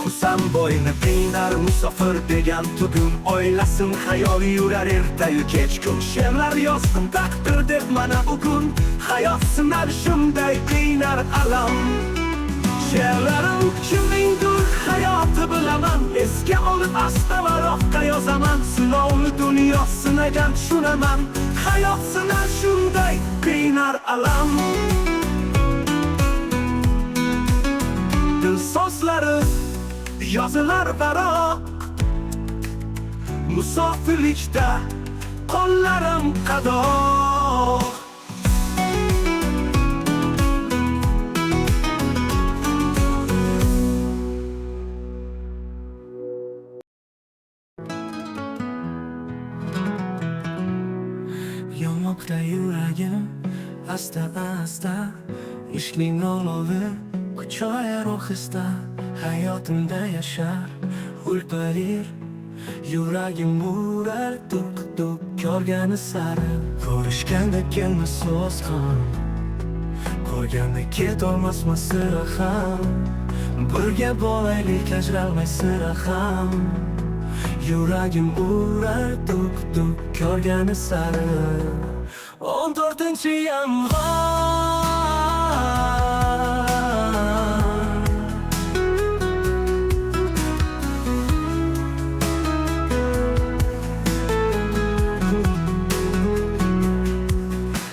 Speaker 2: Husam bo'yni qiynar musofir degan tugun, o'ylasin xayol yurar ertayu kech kun. She'rlar yozdim taqdir deb mana bugun, hayot sinar shunday qiynar alam. She'rlarim kimningdir hayoti bilaman, esga olib asta varoqqa yozaman. Sinovli dunyo sinagan tushunaman, hayot sinar shunday qiynar alam. Dil so'zlari yozilar baroq, musofirlikda qo'llarim qadoq. Yonmoqda yuragim asta asta, ishqning olovi kuchayar ohista. Hayotimda yashar ulparir, yuragim urar tuk tuk ko'rgani sari. Ko'rishganda kelmas so'z ham, ko'rganda ketolmasma sira ham. Birga bo'laylik ajralmay sira ham. Yuragim urar tuk tuk ko'rgani sari. 14-yanvar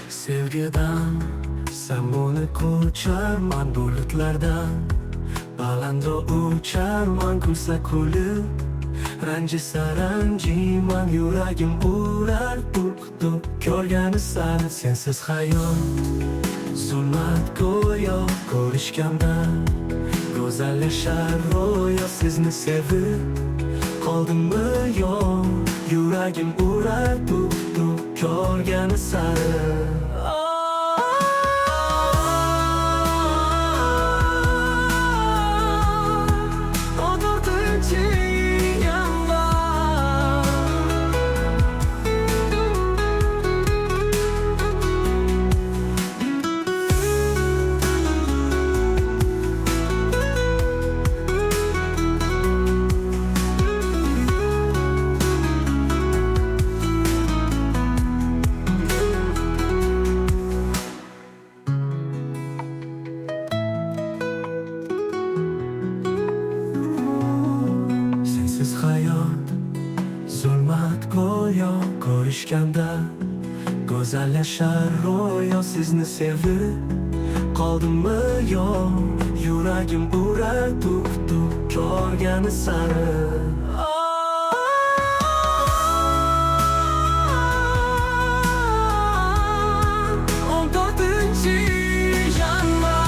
Speaker 2: sevgidan samoni ko'charman, bulutlardan balandro ucharman. Kulsa kulib, ranjisa ranjiyman, yuragim urar tuk tuk ko'rgani sari. Sensiz hayot zulmat go'yo, ko'rishganda go'zallashar ro'yo. Sizni sevib qoldimmi yo'q, yuragim urar tuk tuk ko'rgani sari. 14-yanvar sensiz hayot zulmat go'yo, ko'rishganda go'zallashar ro'yo. Sizni sevib qoldimmi yo'q, yuragim urar tuk tuk ko'rgani sari. 14-yanvar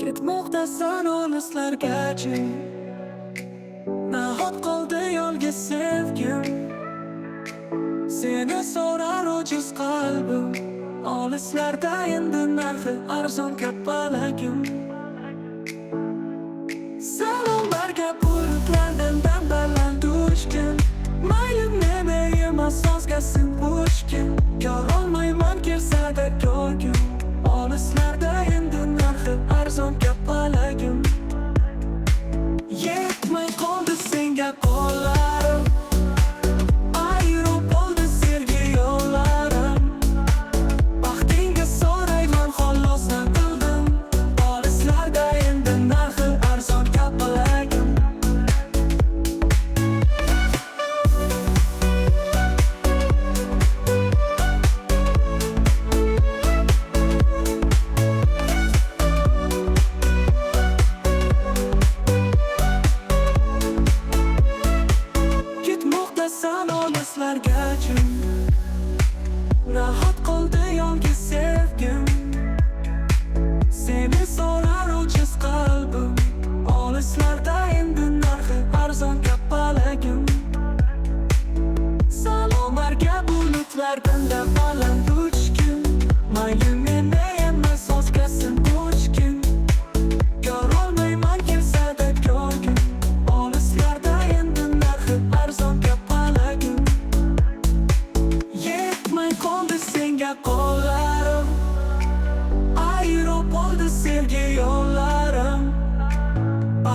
Speaker 2: ketmoqdasan olislargacha, nahot qoldi yolg'iz sevgim. Seni so'rar ojiz qalbim, olislarda endi narxi arzon kapalagim. Salomlarga bulutlardan baland uchgan, mayli menayim asosga simbushgan. Ko'rolmayman kelsa-da ko'rgim, olislarda endi narxi arzon kapalagim. Yetmay qoldi senga qo'llarim, ayrib bo'ldi sevgi yo'llarim. Baxtingga so'rayman xolos qildim, olislarda endi narxi arzon kapalagim.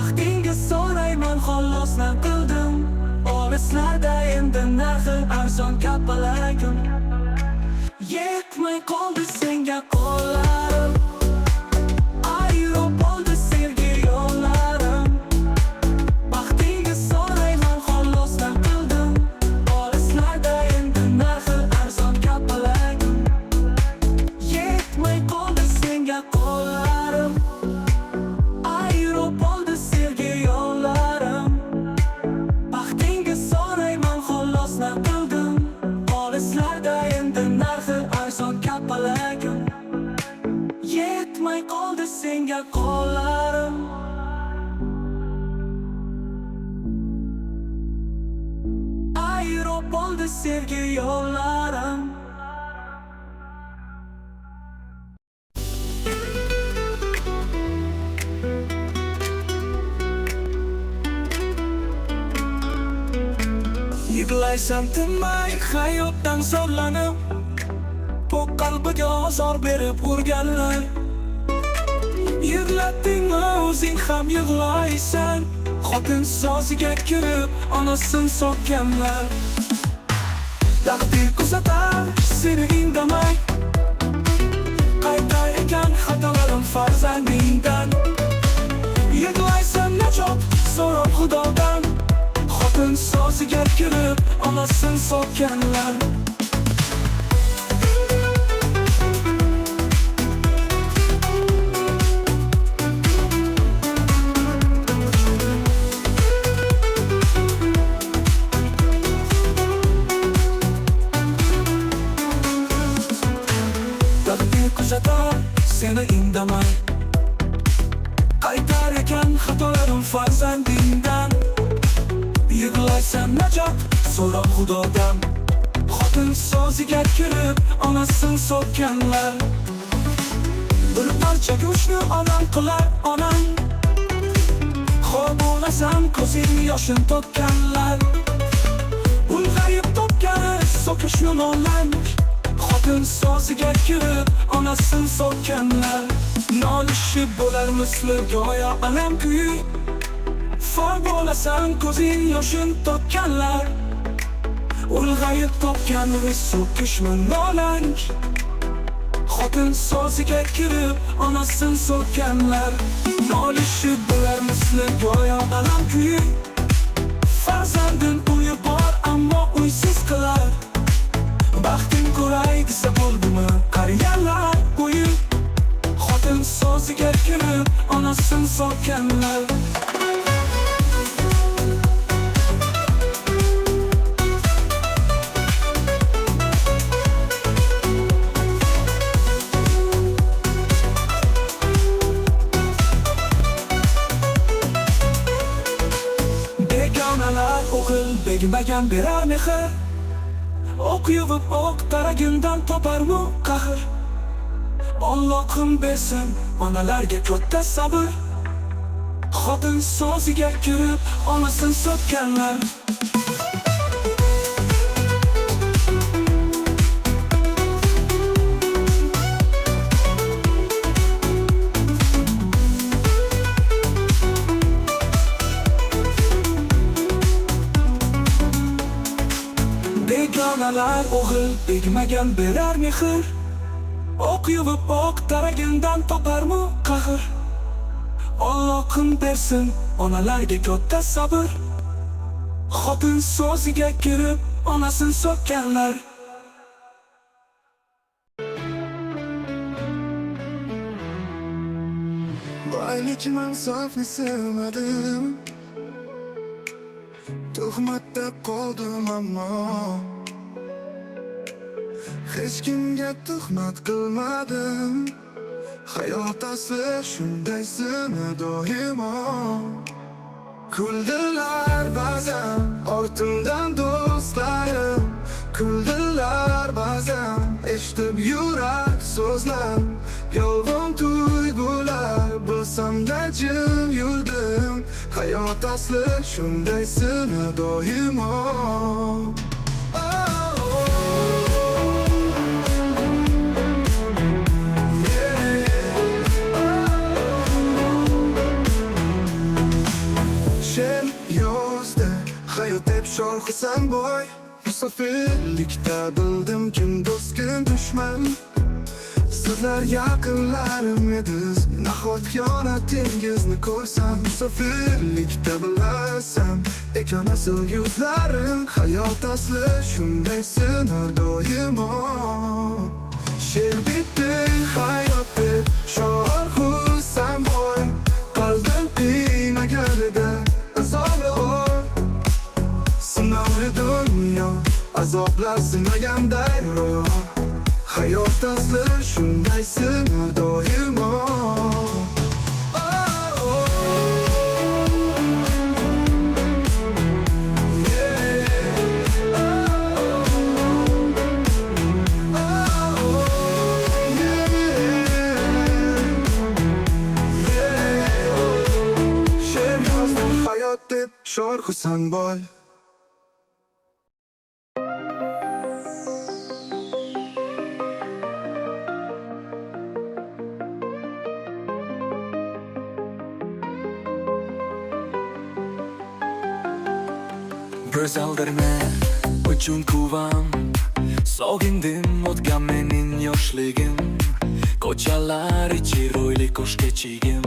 Speaker 1: Baxtingiz so'rayman xolosdan qildim Olislarda endi narxi arzon kapalagim Yetmay qoldi senga qo'llarim Ayrib bo'ldi sevgi yo'llarim Baxtingiz so'rayman xolosdan qildim Olislarda endi narxi arzon kapalagim Yetmay qoldi senga qo'llarim Ayrib bo'ldi sevgi yo'llarim Baxtingiz so'rayman xolosdan qildim Olislarda endi narxi arzon kapalagim Yetmay qoldi senga qo'llarim Ayrib bo'ldi sevgi yo'llarim Yig'laysan tinmay hayotdan zorlanib Bu qalbiga ozor berib urganlar Yig'latdingmi o'zing ham yig'laysan Xotin soziga kirib onasin so'kkanlar Taqdir kuzatar seni indamay Qaytar ekan xatolarim farzandingdan Yig'laysan najot so'rab xudodan Xotin soziga kirib onasin so'kkanlar Taqdir kuzatar seni indamay Qaytar ekan xatolarim farzandingdan Yig'laysan najot so'rab xudodan Xotin soziga kirib onasin so'kkanlar Bir parcha go'shtni onam qilar onam Xo'p o'lasan ko'zing yoshin to'kkanlar Ulg'ayib to'kkani so'kishni nollanch Xotin soziga kirib onasin so'kkanlar Nolishib bo'lar misli go'yo alam kuyi For bo'lasan ko'zing yoshin to'kkanlar Ulg'ayib to'kkani so'kishmi nolanch Xotin soziga kirib onasin so'kkanlar Nolishib bo'lar misli go'yo alam kuyi Farzandin uyi bor ammo uysiz qilar Baxting ko'ray desa bo'ldimi qariganlar uyi Xotin soziga kirib onasin so'kkanlar Begonalar o'g'il begmagan berar mehr O'q yuvib o'q taragindan toparmu qahr Allohim bersin onalarga katta sabr Xotin soziga kirib onasin so'kkanlar Begonalar o'g'il begmagan berar mehr O'q yuvib o'q taragindan toparmu qahr Allohim bersin onalarga katta sabr Xotin soziga kirib onasin so'kkanlar
Speaker 5: Boylikni mansofni sevmadim Tuhmatda qoldim ammo Hech kimga tuhmat qilmadim Hayot asli shundaysini doimo Kuldilar ba'zan ortimdan do'stlarim Kuldilar ba'zan eshitib yurak so'zlar Yolg'on tuyg'ular bilsam-da jim yurdim Hayot asli shundaysini doimo deb shoh Husanboy. Musofirlikda bildim kim do'st kim dushman. Sizlar yaqinlarim ediz, nahot yonatingizni ko'rsam. Musofirlikda bilasan ekan asl yuzlarim. Hayot asli shunday sinar doimo. She'r bitdi hayot deb shoh Husanboy. Qalbim qiynaganida azobli o'y, sinovli dunyo azoblar sinaganday ro'y. Hayot asli shunday sinar doimo. She'r yozdim hayot deb shoh Husanboy.
Speaker 1: Go'zaldirmi uchun kuvam, sog'indim o'tgan mening yoshligim. Ko'chalar ichi ro'yli ko'shkechigim,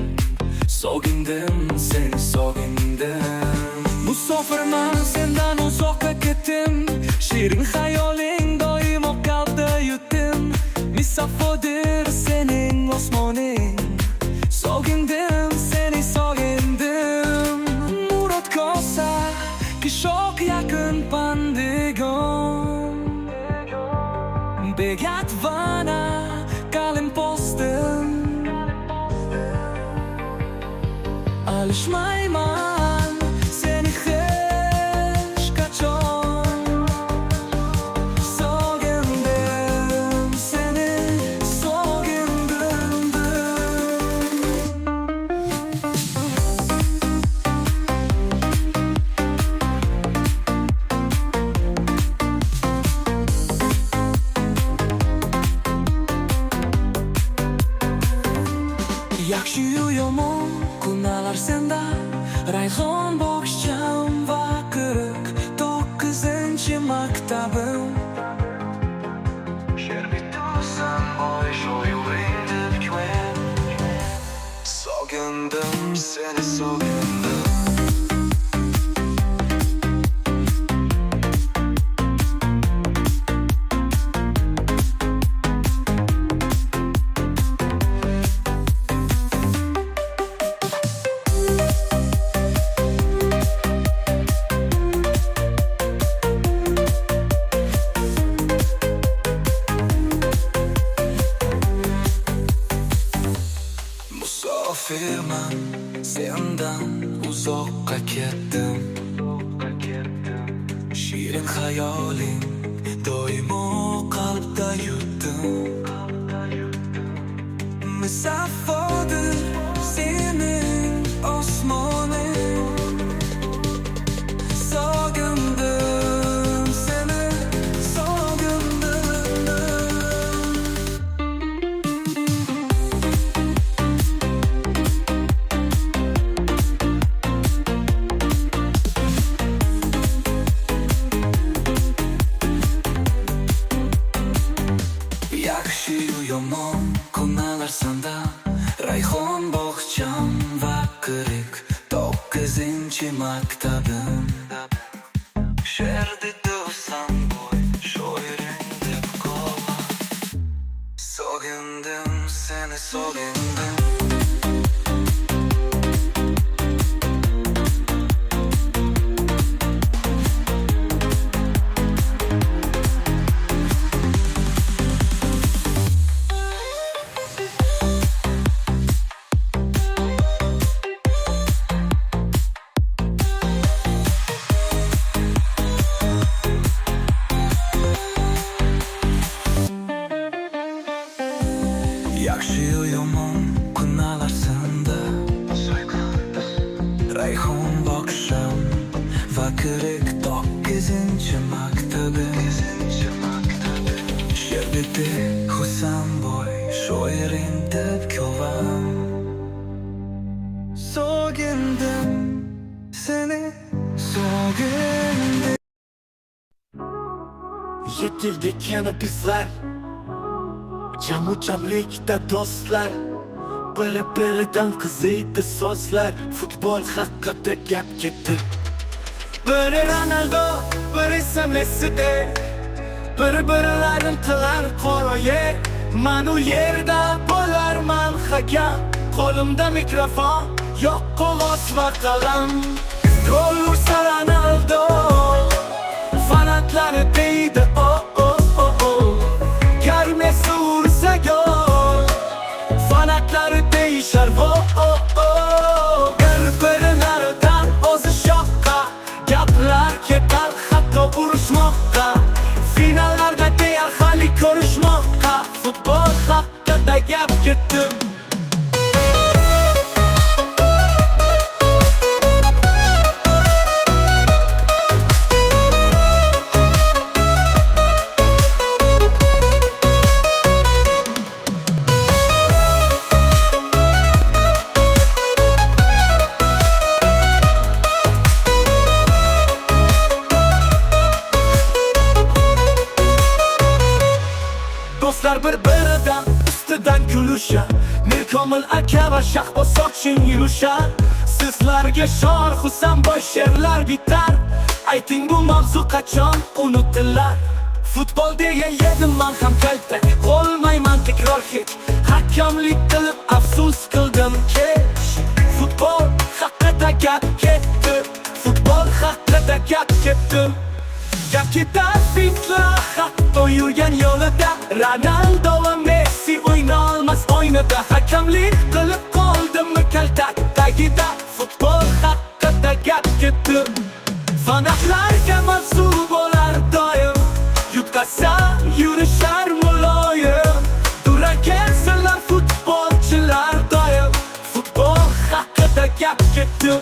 Speaker 1: sog'indim seni sog'indim. Musofirman sendan uzoqqa ketdim, shirin xayoling doimo qalbda yutdim. Misafodir sening osmoning, sog'indim seni sog'indim. Murod kosa Kishok yaqin pandigon, begat vana qalin postim. Alishmayman seni hech qachon, sog'indim seni sog'indim. Yaxshi-yu yomon kunalar senda, rayhon bog'cham va 49 maktabim. She'r bitasan boy shu yo'ling deb kuen, sog'indim seni sog'indim. Musofirman sendan uzoqqa ketdim, shirin xayoling doimo qalbda yutdim. Musafodir sening osmoning, sog'indim seni sog'indim. Yaxshi-yu yomon kunalar senda, rayhon bog'cham va 49 maktabim. She'r didsan boy shoiring deb qolma, sog'indim seni sog'indim. Yaxshi-yu yomon kunalar senda, rayhon bog'cham va 49 maktabim. She'r bitti Husanboy shoiring deb ko'vam, sog'indim seni
Speaker 5: so'gildi.
Speaker 2: Yetildik yana bizlar, jamucamlikda do'stlar. Biri-biridan qiziydi so'zlar, futbol haqida gap ketdi. Biri Ronaldo, biri esa Messi'de, bir-birlarini tilar qo'roye. Men u yerda bo'larman hakam, qo'limda mikrofon, yo'q qog'oz va qalam. Gol ursa Ronaldo, fanatlari deydi oh oh oh oh. Gar Messi ursa gol, fanatlari deyishar oh oh oh. Bir-birlaridan o'zi shoqqa, gaplar ketar hatto urushmoqqa. Finallarda deyar hali ko'rishmoqqa, futbol haqida gap ketdi. Do'stlar bir-biridan ustidan kulishar, Mirkomil aka va Shahboz Sochin yurishar. Sizlarga shor Husan boy she'rlar bitar. Ayting bu mavzu qachon unutilar? Futbol degan yedim men ham kalta, qolmayman takror hech. Hakamlik qilib afsus qildim kech. Futbol haqida gap ketdi, futbol haqida gap ketdi. Gap ketar fitlar hatto yurgan yo'lida. Ronaldo va Messi o'ynolmas o'ynada. Hakamlik qilib qoldimmi kaltak tagida. Futbol haqida gap ketdi. Fanatlarga mansub bo'lar doim, yutqazsa yurishar muloyim. Dura kelsinlar futbolchilar doim, futbol haqida gap ketdi.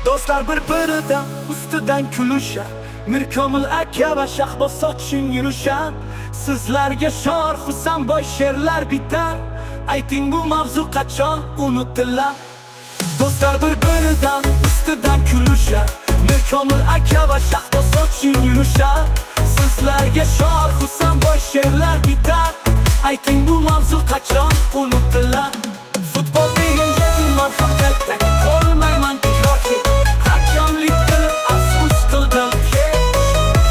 Speaker 2: Do'stlar bir-biridan ustidan kulishar, Mirkomil aka va Shahboz Sochin yurishar. Sizlarga shor Husan boy she'rlar bitar. Ayting bu mavzu qachon unutilar? Do'stlar bir-biridan ustidan kulishar, Mirkomil aka va Shahboz Sochin yurishar. Sizlarga shor Husan boy she'rlar bitar. Ayting bu mavzu qachon unutilar? Futbol degan yetim men ham kalta, qolmayman takror hech. Hakamlik qilib afsus qildim kech.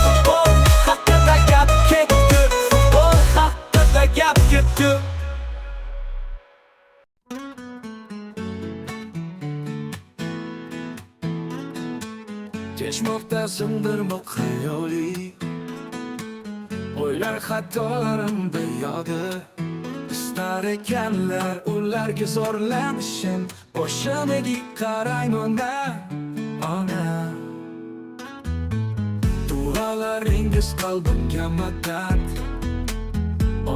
Speaker 2: Futbol haqida gap ketdi, futbol haqida gap ketdi.
Speaker 1: Kechmoqda sindirmoq xayoliy, o'ylar xatolarim beyoda. Istar ekanlar ularga zo'rlanishim, boshimga qarang ona, ona. Duolaringiz qalbimga madad,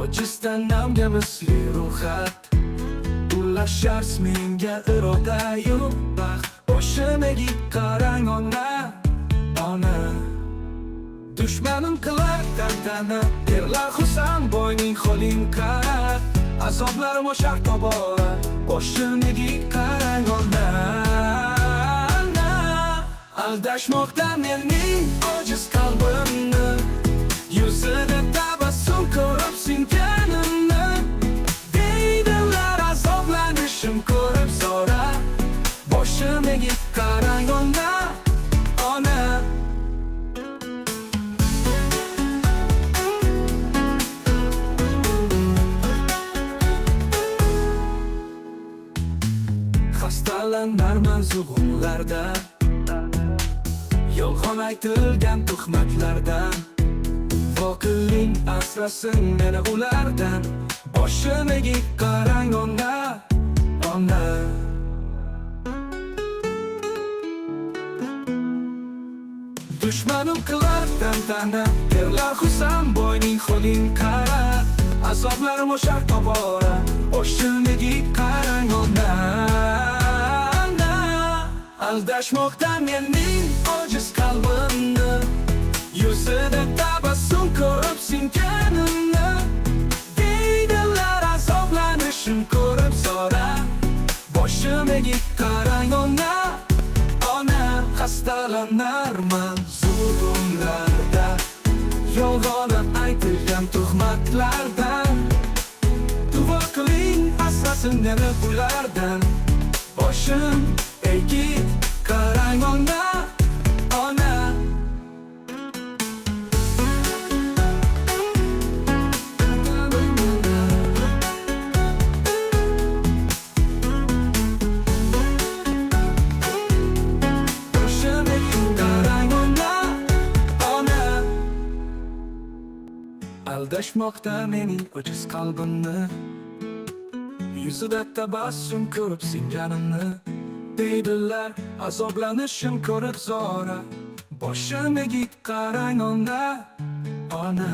Speaker 1: ojiz tanamga misli ro'yxat. Ulashar menga iroda-yu baxt, boshimga qarang ona, ona. Dushmanim qilar tantana, erlar Husan boyning qo'lin qarab. Azoblarim oshar tobora, boshimga qarang ona. Aldashmoqda mening ojiz qalbimni, yuzida tabassum ko'rib singanimni. Deydilar azoblanishim ko'rib zo'ra, boshimga qarang ona, ona. Xastalanarman zug'umlardan, yolg'on aytilgan tuhmatlardan. Voqelik asrasin meni ulardan, boshimga qarang ona, ona. Dushmanim qilar tantana, derlar Husan boyning qo'ling qara. Azoblarim o'shar tobora, o'shilmagi qarang ona. Aldashmoqda mening ojiz qalbimni, yuzida tabassum ko'rib singanimni. Deydilar azoblanishim ko'rib zora, boshimga qarang ona. Ona, xastalanarman zulmlarda, yolg'on aytilgan tuhmatlardan. Duo qiling asrasin meni bulardan. Boshim egib qarang ona, ona. Boshim egib qarang ona, ona. Aldashmoqda mening ojiz qalbimni, yuzida tabassum ko'rib singanimni. Deydilar azoblanishim ko'rib zora, boshimga qarang ona, ona.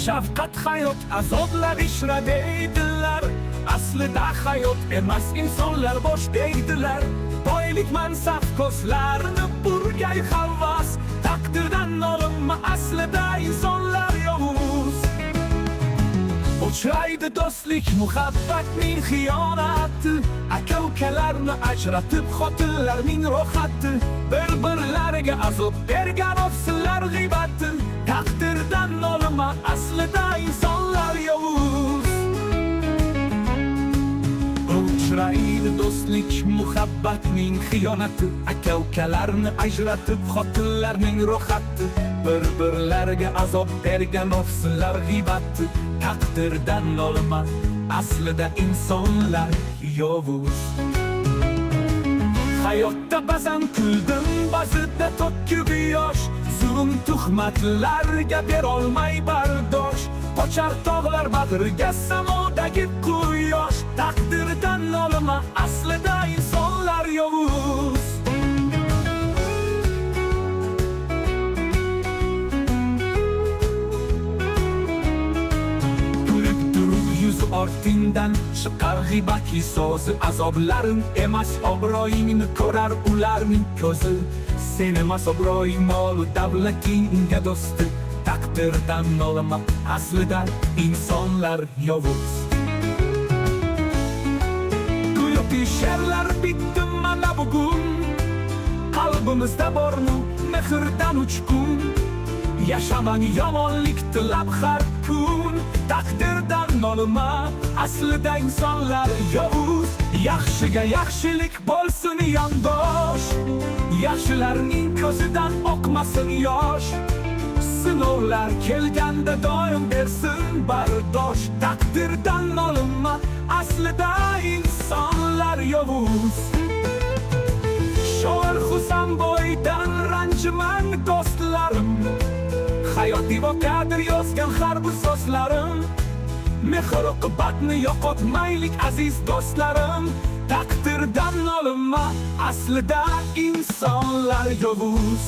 Speaker 1: Shafqat hayot, azoblar ishra deydilar. Aslida hayot emas, insonlar bosh deydilar. Boylik mansab ko'zlarini burgay havas, taqdirdan olinma, aslida insonlar yovuz. Uchraydi do'stlik, muhabbatning xiyonati, aka-ukalarni ajratib xotinlarning ro'hati. Bir-birlariga azob bergan ofsinlar g'iybat, taqdirdan olinma, aslida insonlar yovuz. Uchraydi do'stlik, muhabbatning xiyonati, aka-ukalarni ajratib xotinlarning ro'hati. Bir-birlariga azob bergan ofsinlar g'iybat, taqdirdan olinma, aslida insonlar yovuz. Hayotda ba'zan kuldim, ba'zida to'kib yosh, zulm tuhmatlarga berolmay bardosh. Qochar tog'lar bag'riga samodagi quyosh, taqdirdan olinma, aslida insonlar yovuz. Kulib turib yuzi ortingdan chiqar g'iybatli so'zi. Azoblarim emas, obro'yingni ko'rar ularning ko'zi. Sen emas obro'ying, mol davlatingga do'sti, taqdirdan olinma, aslida insonlar yovuz. Go'yoki she'rlar bitdi mana bugun, qalbimizda bormi mehrdan uchqun. Yashamang yomonlik tilab har kun, taqdirdan olinma, aslida insonlar yovuz. Yaxshiga yaxshilik bo'lsin yondosh, yaxshilarning ko'zidan oqmasin yosh. Sinovlar kelganda doim bersin bardosh, taqdirdan olinma, aslida insonlar yovuz. Shoir Husan boydan ranjiman do'stlarim, hayot divokadir yozgan har bir so'zlarim. Mehr oqibatni yo'qotmaylik aziz do'stlarim, taqdirdan olinma, aslida insonlar yovuz.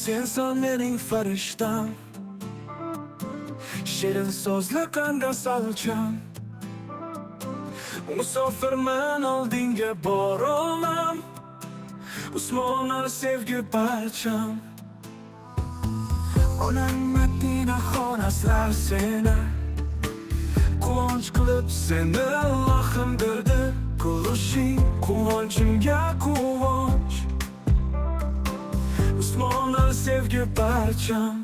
Speaker 1: Sensan mening farishtam, shirin so'zli qanday solcham. Musofirman oldinga boraman, Usmonar sevgi parcham. Onam Madina xonaslar seni, quvonch qilib seni Allohim berdi. Kulishing quvonchimga quvonch, Usmonar sevgi parcham.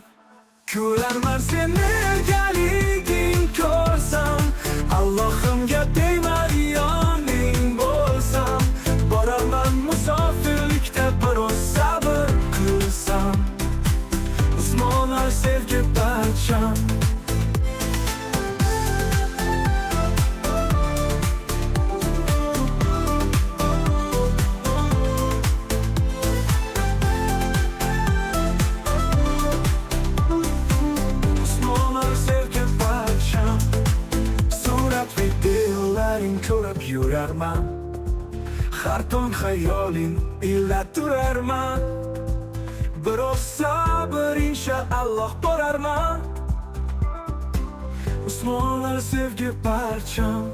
Speaker 1: Kularman seni galiging ko'rsam, Allohimga tegmay yoning bo'lsam. Boraman musofirlikda biroz sabr qilsam, Usmonar sevgi parcham.
Speaker 2: hayoling ko'rib yurarman. Har tong hayoling ila turarman. Biroz sabr inshaalloh borarman. Usmonlar sevgi parcham,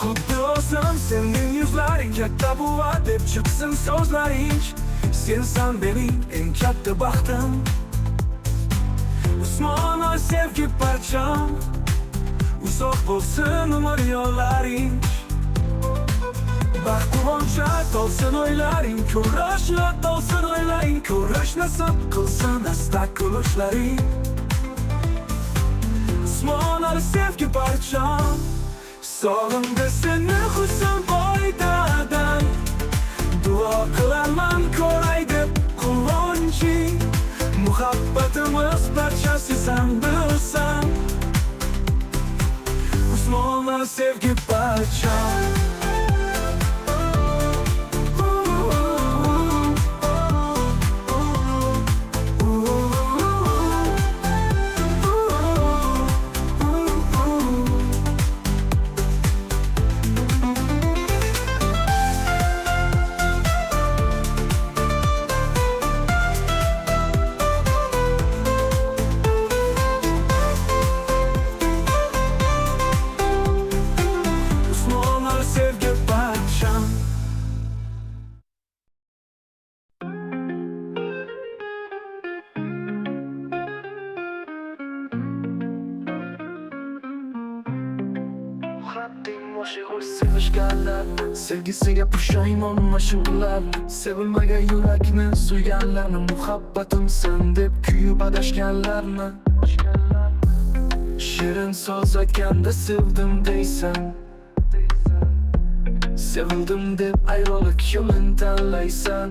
Speaker 2: xuddi o'zim sening yuzlaring katta buva deb chiqsin so'zlaring. Sensan mening eng katta baxtim. Usmonlar sevgi parcham, uzoq bo'lsin umr yo'llaring. Baxt quvoncha to'lsin o'ylaring, kurashlar to'lsin o'ylaring, kurash nasib qilsin asta kulishlaring. Usmonlar sevgi parcham, sog'inda seni husn boydadan. Duo qilaman ko'ray deb quvonching. Muhabbatimiz parchasi sen bilsan. Usmonlar sevgi parcham. Sevishganlar, sevgisiga pushaymon mashhurlar. Sevilmagan yurakni suyganlarni, muhabbatimsan deb kuyib adashganlarni. Shirin so'z aytganda sevdim deysan. Sevildim deb ayriliq yo'lin tanlaysan.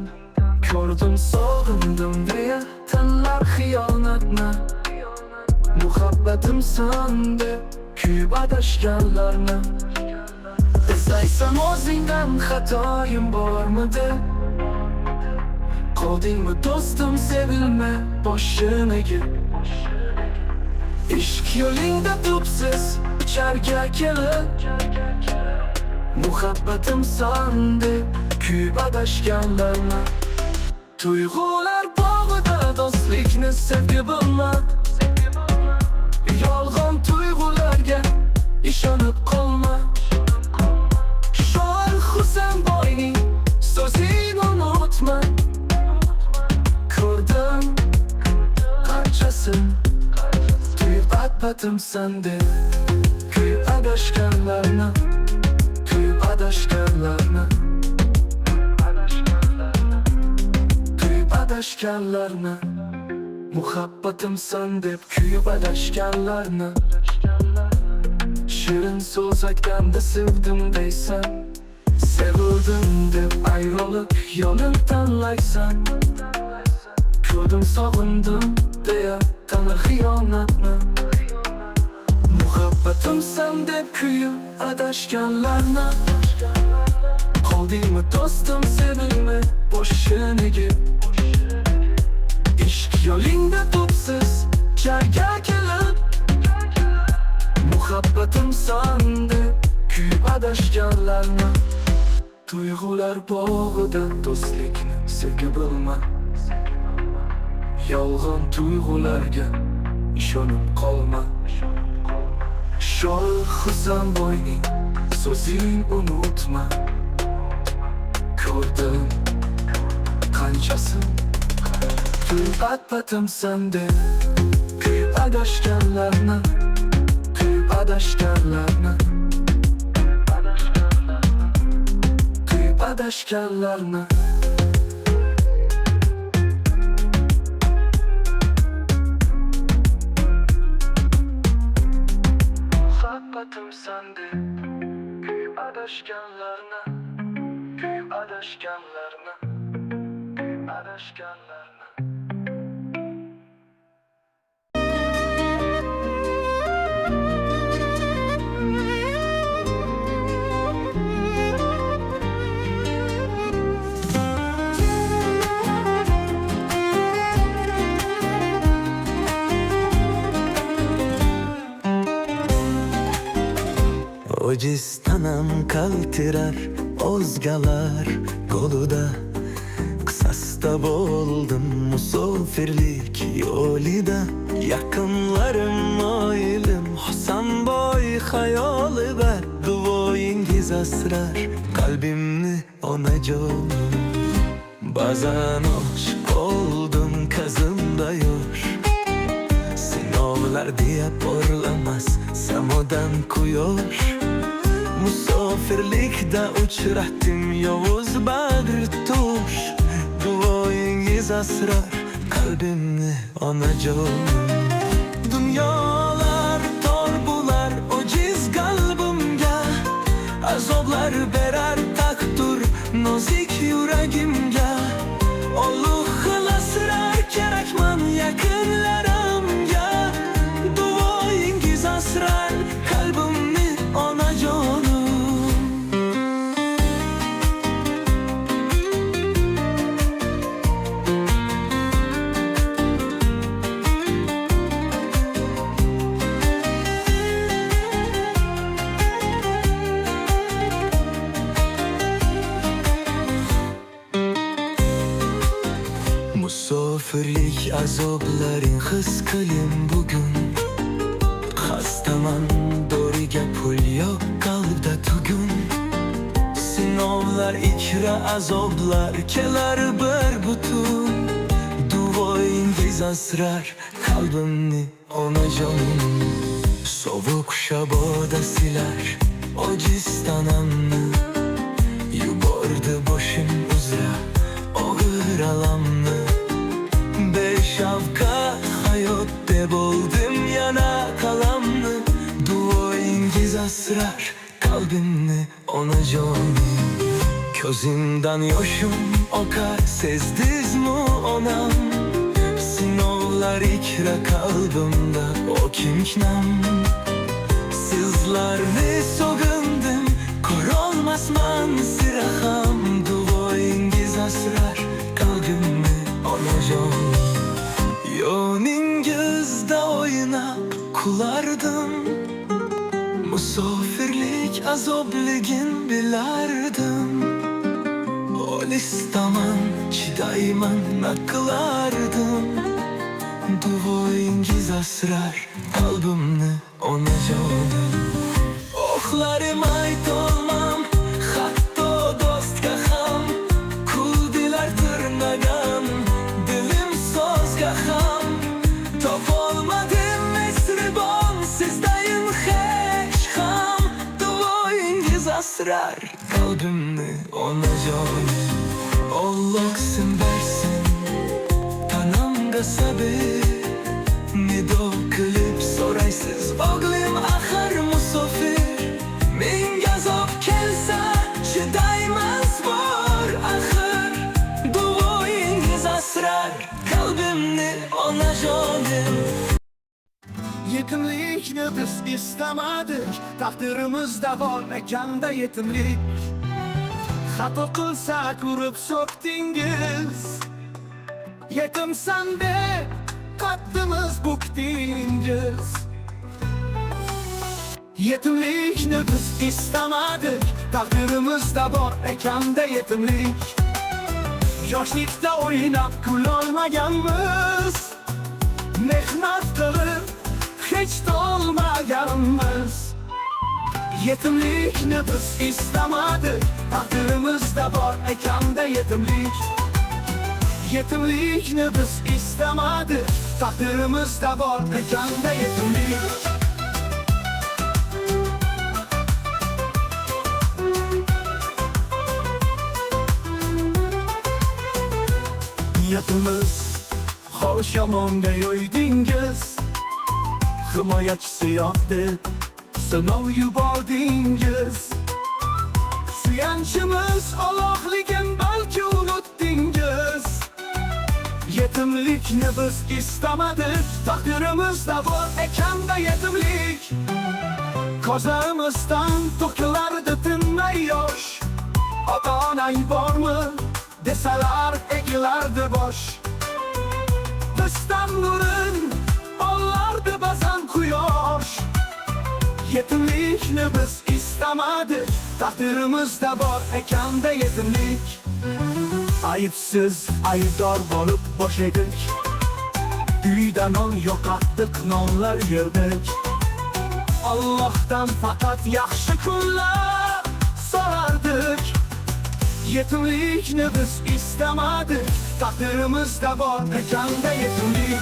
Speaker 2: Ko'rdim sog'indim deya tanlar xiyonatni. Muhabbatimsan deb kuyib adashganlarni. Izlaysan o'zingdan xatoyim bormidi? Qoldingmi do'stim sevilma boshini egib? Ishq yo'lingda tubsiz charga kelib, muhabbatimsan deb kuyib adashganlarni. Tuyg'ular bog'ida do'stlikni sevgi bilma. Yolg'on tuyg'ularga ishonib qolma. Husan boyning so'zini unutma. Ko'rdim qanchasin tuyib adashimsan deb kuyib adashganlarni, kuyib adashganlarni, kuyib adashganlarni. Muhabbatimsan deb kuyib adashganlarni. Shirin so'z aytganda sevdim deysan. Sevildim deb ayriliq yo'lin tanlaysan. Ko'rdim sog'indim deya tanir xiyonatni. Muhabbatimsan deb kuyib adashganlarni. Qoldingmi do'stim sevilma boshini egib? Ishq yo'lingda tubsiz jarga kelib, muhabbatimsan deb kuyib adashganlarni. Tuyg'ular bog'ida do'stlikni sevgi bilma. Yolg'on tuyg'ularga ishonib qolma. Shoir Husan boyning so'zini unutma. Ko'rdim qanchasin muhabbatimsan deb kuyib adashganlarni, kuyib adashganlarni, kuyib adashganlarni. Muhabbatimsan deb kuyib adashganlarni, kuyib adashganlarni, kuyib adashganlarni.
Speaker 6: Ojiz tanam qaltirar o'zgalar qo'lida Qisasda bo'ldim musofirlik yo'lida Yaqinlarim oilim Husanboy xayolida Duoyingiz asrar qalbimni onajonim Ba'zan oshiq oldum ko'zimda yosh Sinovlar diye porlamas samodan quyosh Musofirlikda uchratdim yovuz bag'ri tosh Duoyingiz asrar qalbimni onajonim Dunyolar tor bular ojiz qalbimga Azoblar berar taqdir nozik yuragimga Ulug' xilaslar kerakman yaqinlarimga Duoyingiz asrar qalbimni onajonim Musofirlik azoblaring his qiling bugun Xastaman doriga pul yo'q qalbda tugun Sinovlar ikra azoblar kelar bir butun Duoyingiz asrar qalbimni onajonim Sovuq shaboda silar ojiz tanamni Yubordi boshim uzra og'ir alamni Beshafqat hayot deb oldim yana qalamni Duoyingiz asrar qalbimni onajonim Ko'zimdan yoshim oqar sezdizmi onam Sinovlar ikra qalbimda o kinknam Sizlarni sog'indim ko'rolmasman sira ham Duoyingiz asrar qalbimni onajonim Yoningizda o'ynab kulardim Musofirlik azobligin bilardim Olisdaman chidayman naqlardim Duoyingiz asrar qalbimni onajonim O'xlarim aytolmam hatto do'stga ham Kuldilar tirnagan dilim so'zga ham Topolmadim mehribon sizdayin hech ham Duoyingiz asrar qalbimni onajonim Alloh sen bersin tanamga sabr Nido qilib so'raysiz o'g'lim axir musofir Menga azob kelsa chidaymas bor axir Duoyingiz asrar qalbimni onajonim
Speaker 2: Yetimlikni biz istamadik Taqdirimizda bor ekanda yetimlik Xato qilsak urib so'kdingiz Yetimsan deb qaddimiz bukdingiz Yetimlikni biz istamadik Taqdirimizda bor ekanda yetimlik Yoshlikda o'ynab kulolmaganmiz Mehnat qilib hech tolmaganmiz Yetimlikni biz istamadik Taqdirimizda bor ekanda yetimlik Yetimlikni biz istamadik Taqdirimizda bor ekanda yetimlik Niyatimiz xo'sh yomonga yo'ydingiz Himoyachisi yo'q deb sinov yubordingiz Suyanchimiz Allohligin balki unutdingiz Yetimlikni biz istamadik Taqdirimizda bor ekanda yetimlik Ko'zlarimizdan to'kilardi tinmay yosh Ota-onang bormi desalar egilardi bosh Bizdan nurin ollardi ba'zan quyosh Yetimlikni biz istamadik istamadik. Taqdirimizda bor ekanda yetimlik. Ayıpsiz aybdor bo'lib boshladik. Uyda non yo'qotdik, nonlar yerdik. Allohdan faqat yaxshi kunlar so'rardik. Yetimlikni biz istamadik. Taqdirimizda bor ekanda yetimlik.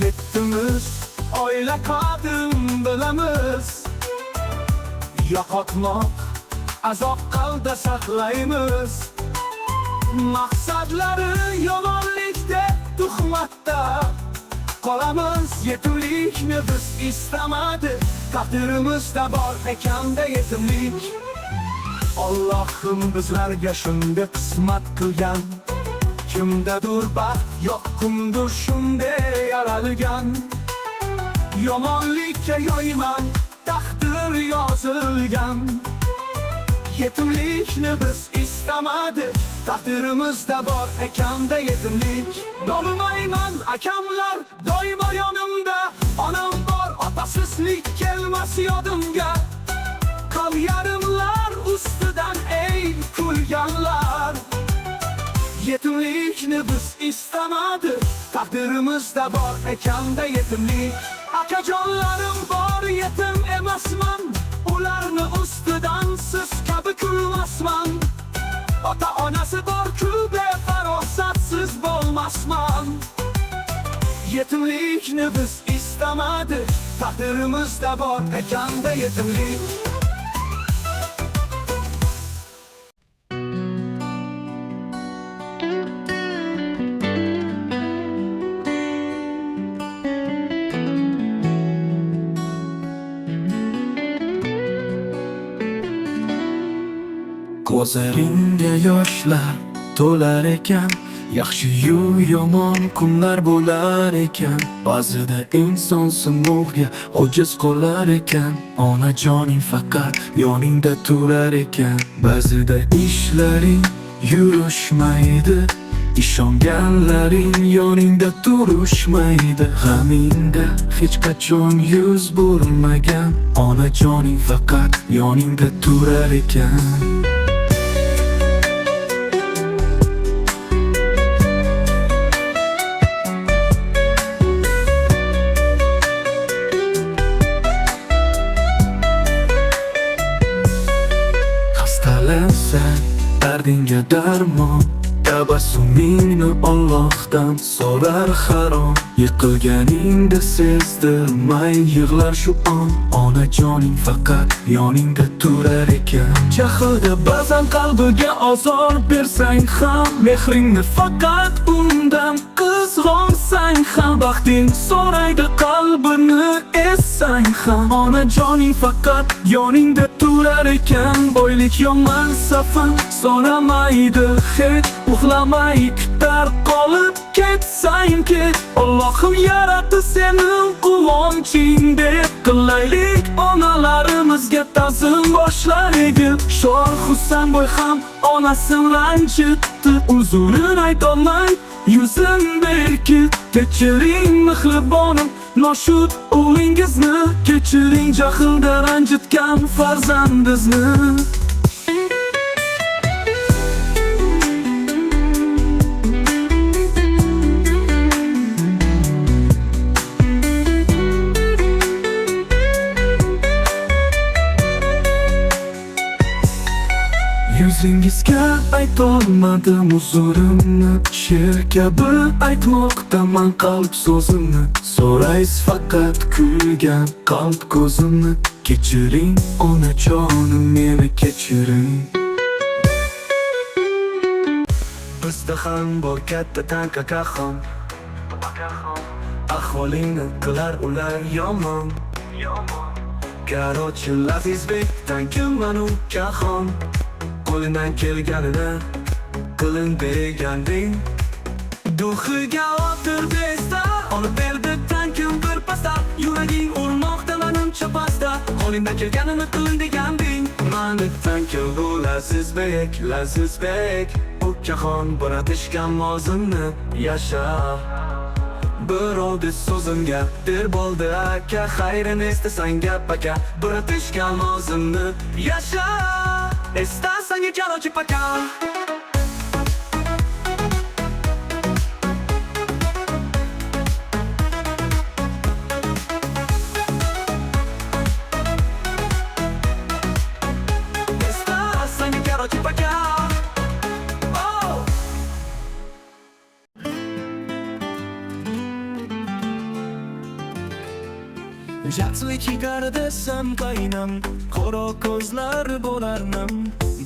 Speaker 2: Yetimiz oila qadim bilamiz. Yo'qotmoq azob qalda saqlaymiz. Maqsadlari yomonlikda, tuhmatda qolamiz. Yetimlikni biz istamadik. Taqdirimizda bor ekanda yetimlik. Allohim bizlarga shunday qismat qilgan. Kimdadir baxt yo'q, kimdir shunday yaralgan. Yomonlikka yo'yman, taqdir yozilgan. Yetimlikni biz istamadik. Taqdirimizda bor ekanda yetimlik. Nolimayman akamlar doimo yonimda. Onam bor, otasizlik kelmas yodimga. Qol yarimlar ustidan ey kulganlar. Yetimlikni biz istamadik. Taqdirimizda bor ekanda yetimlik. Akajonlarim bor, yetim emasman. Ularni ustidan siz kabi kulmasman. Ota onasi bor-ku, befarosatsiz bo'lmasman. Yetimlikni biz istamadik. Taqdirimizda bor ekanda yetimlik.
Speaker 3: Ko'zlaringga yoshlar to'lar ekan, yaxshi-yu yomon kunlar bo'lar ekan. Ba'zida inson simoqga ojiz qolar ekan. Onajoning faqat yoningda turar ekan. Ba'zida ishlaring yurishmaydi, ishonganlaring yoningda turishmaydi. G'amingda hech qachon yuz burmagan, onajoning faqat yoningda turar ekan. Xastalansan, dardingga darmon, tabassumingni Allohdan so'rar harom. Yiqilganingda sezdirmay yig'lar shu on, onajoning faqat yoningda turar ekan. Jahlda ba'zan qalbiga ozor bersang ham, mehringni faqat undan qizg'onsang ham, baxting so'raydi qalbini essang ham, onajoning faqat yoningda turar ekan. Boylik yomon safin so'ramaydi hech, uxlamay kutar qolib ketsang ket. Allohim yaratdi seni quvonching deb, qilaylik onalarimizga ta'zim boshlar edi. Shoir Husanboy ham onasini ranjitdi, uzrini aytolmay yuzin berkit. Kechiring mehribonim noshud o'g'lingizni, kechiring jahlda ranjitgan farzandingizni. Yuzingizga aytolmadim huzurimni, she'r kabi aytmoqdaman qalb so'zimni. So'raysiz faqat kulgan qalb ko'zimni, kechiring onajonim, meni kechiring. Bizda ham bor katta tanka qahon, ahvolingni qilar ular yomon. Qarochi Lazizbek tankiman u kahon, qo'lidan kelganini qilin deganding. Duhiga o'tir besda, olib berdi tankim bir pasta. Yuraging urmoqda menimcha pasta, qo'lingdan kelganini qilin deganding. Mani tankim bu Lazizbek, Lazizbek, u
Speaker 2: jahon biratishgan o'zimni yasha. Birovdi so'zimga der bo'ldi aka, xayrini istasang gap aka, biratishgan o'zimni yasha. Istasang janochi paka.
Speaker 6: Jatslik chiqardi desam qaynam, qora ko'zlar bo'larnim.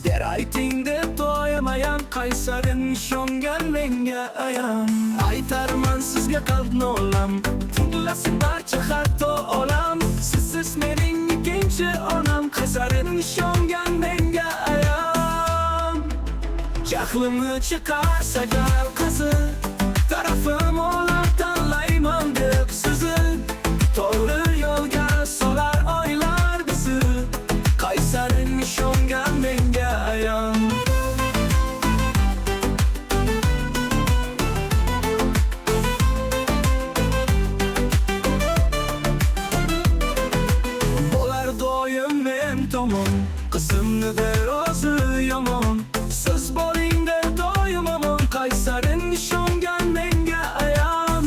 Speaker 6: Der ayting deb doimayam, qaysarin ishongan menga ayam. Aytarman sizga qalbni olam, tinglasin barcha hatto olam. Sizsiz mening ikkinchi onam, qaysarin ishongan menga ayam. Jahlimni chiqarsa gal qizi, tarafim olar tanlayman deb sizni. To'g'ri yo'lga solar oylar bizi, qaysarin ishongan menga ayon. Bo'lar doim men tomon, qizimni der o'zi yomon. Siz bo'ling der doim omon, qaysarin ishongan menga ayon.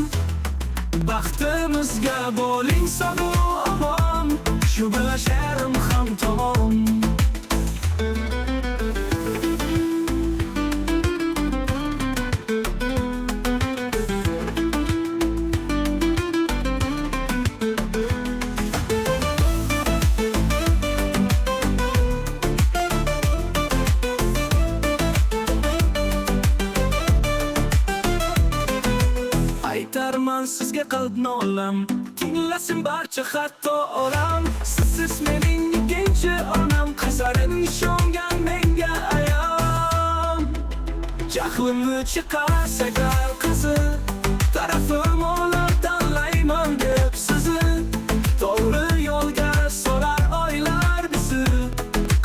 Speaker 6: Baxtimizga bo'ling sog' omon, shu bilan she'rim ham tamom. Aytarman sizga qalbni olam, tinglasin barcha hatto olam. Sizsiz mening ikkinchi onam, qaysarin ishongan menga ayam. Jahlimni chiqarsa gal qizi, tarafim olar tanlayman deb sizni. To'g'ri yo'lga solar oylar bizi,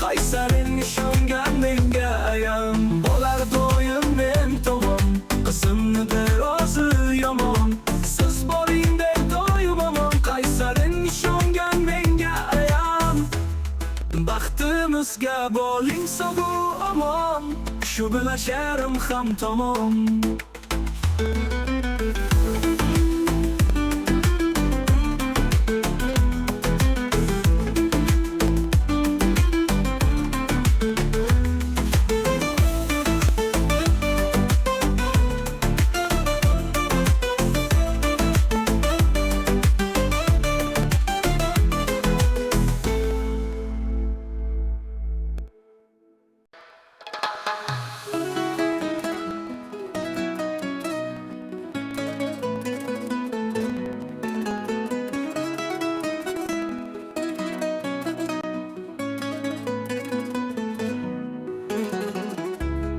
Speaker 6: qaysarin ishongan menga ayam. Bo'lar doim men tomon, qizimni der o'zi yomon. Siz bo'ling der doim omon, qaysarin ishongan menga ayam. Baxtimizga bo'ling sog' omon, shu bilan she'rim ham tamom.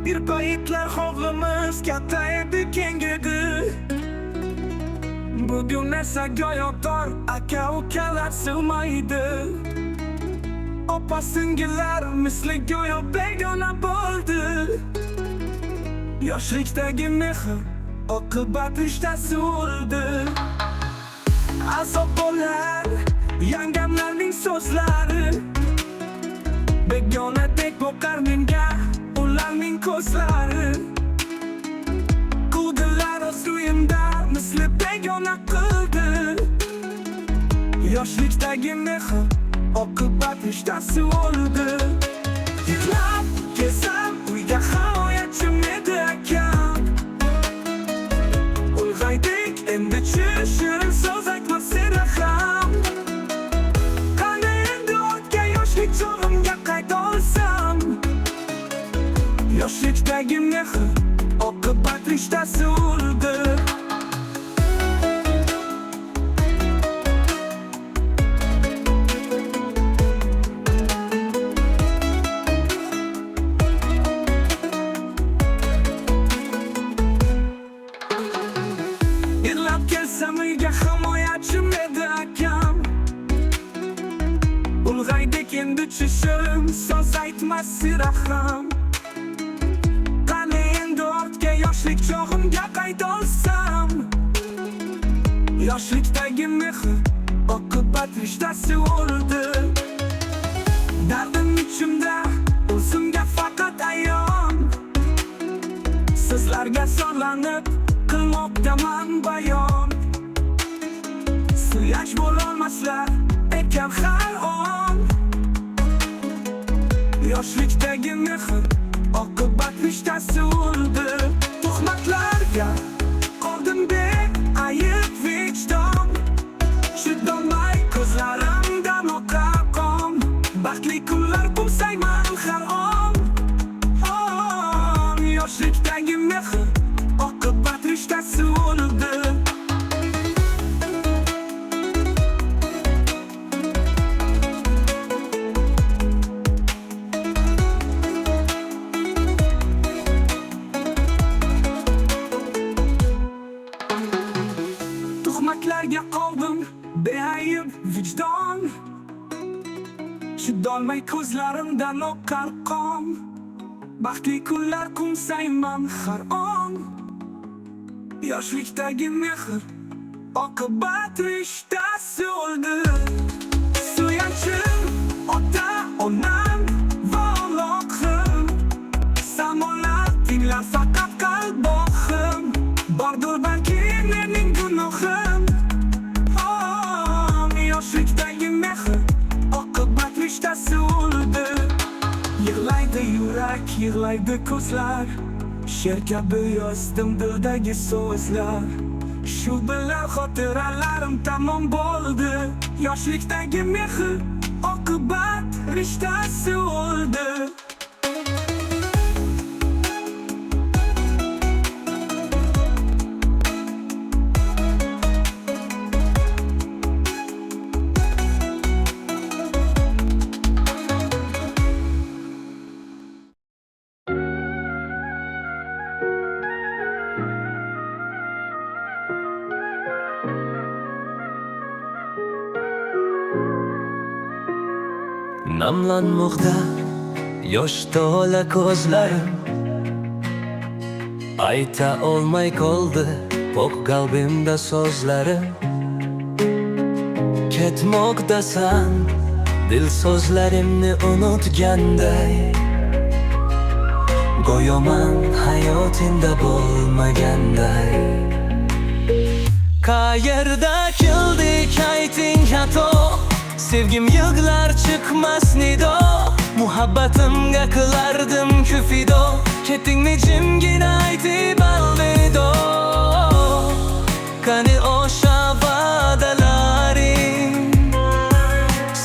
Speaker 6: Bir paytlar hovlimiz katta edi, keng edi. Bugun esa go'yo tor, aka ukalar sig'maydi. Opa singillar misli go'yo begona bo'ldi. Yoshlikdagi mehr oqibat rishtasi o'ldi. Azob bo'lar yangamlarning so'zlari, begonadek boqar menga ularning ko'zlari. Quvdilar o'z uyimda misli begona qildi. Yoshlikdagi mehr oqibat rishtasi o'ldi. Yiklab kezam uyga himoyachim edi akam. Ulg'aydik endi-chi, shirin so'z aytmas edi ham. Qanday endi o'tgan yoshlik chog'imga qayta olsam. Yoshlikdagi mehr oqibat rishtasi o'ldi. Yig'lab kelsam uyga himoyachim edi akam. Ulg'aydik endi-chi, shirin so'z aytmas sira ham. Qani endi
Speaker 1: Yoshlikdagi mehr oqibat rishtasi bo'ldi. Dardim ichimda o'zimga faqat ayon. Sizlarga sonlanib qilmoqdaman bayon. Suyach bo'lolmaslar ekan har on. Yoshlikdagi mehr oqibat rishtasi bo'ldi. Tuhmatlarga qoldim beayb vijdon. Chidolmay ko'zlarimdan oqar qon. Baxtli kunlar qo'msayman har on. Yoshlikdagi mehr oqibat rishtasi bo'ldi. Tuhmatlarga qoldim beayb vijdon. Chidolmay ko'zlarimdan oqar qon. Baxtli kunlar qo'msayman har on. Yoshlikdagi mehr oqibat rishtasi bo'ldi. Suyanchim ota onam va Allohim. Samolar tinglar faqat qalbohim. Bordir balki mening gunohim. Yoshlikdagi mehr oqibat rishtasi bo'ldi. Yig'laydi yurak, yig'laydi ko'zlar. She'r kabi yozdim dildagi so'zlar. Shu bilan xotiralarim tamom bo'ldi. Yoshlikdagi mehr oqibat rishtasi bo'ldi.
Speaker 6: Namlanmoqda yosh to'la ko'zlarim. Ayta olmay qoldi pok qalbimda so'zlarim. Ketmoqdasan dil so'zlarimni unutganday. Go'yoman hayotingda bo'lmaganday. Qayerda keldik ayting xato. Sevgim yig'lar chiqmas nido. Muhabbatimga qilardim fido. Ketdingmi jimgina aytib alvido. Qani o'sha va'dalaring,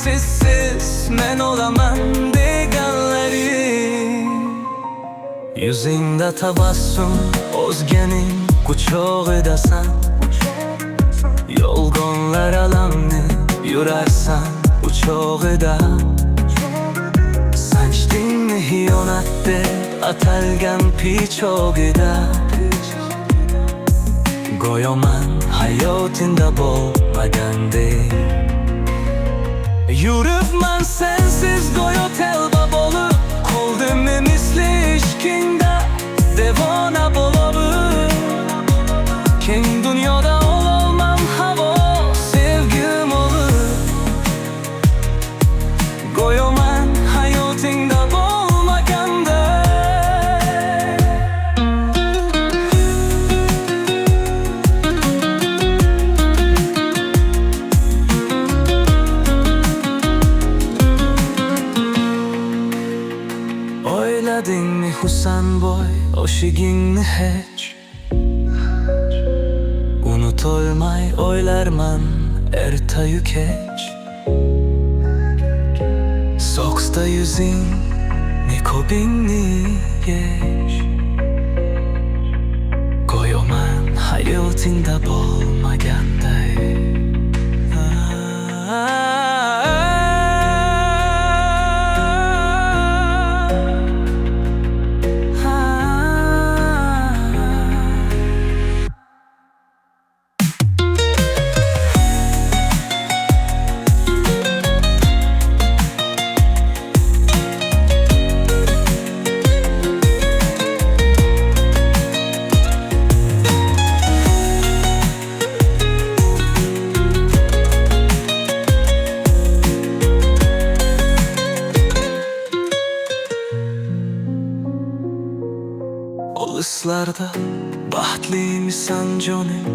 Speaker 6: sizsiz men olaman deganlaring. Yuzingda tabassum o'zganing quchog'idasan. Yolg'onlar alamni yurarsan uchoqida. Sanchdingmi xiyonatda atalgan pichog'ida. Go'yoman hayotingda bo'lmagandek. Yuribman sensiz go'yo telba bo'lib. Qoldimmi misli ishkingda devona bo'lib. Keng dunyoda ololmam havo sevgim olib. Go'yoman hayotingda bo'lmaganda. O'yladingmi Husanboy oshigingni hech? Unutolmay o'ylarman ertayu kech. Soqsta yuzing nikobingni yesh. Go'yoman hayotingda bo'lmaganday. dostlarda baxtlimisan jonim?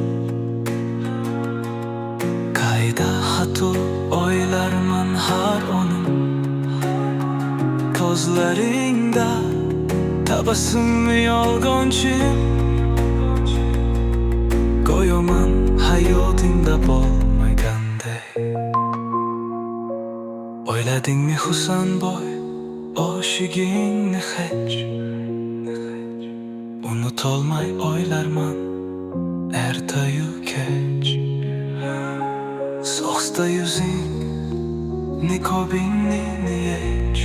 Speaker 6: Qayda hatu o'ylarman har onim. Ko'zlaringda tabassum yolg'onchim. Go'yoman hayotingda bo'lmaganday. O'yladingmi Husanboy oshigingni hech? Unutolmay o'ylarman ertayu kech. So'xda yuzing, niqobingni yech.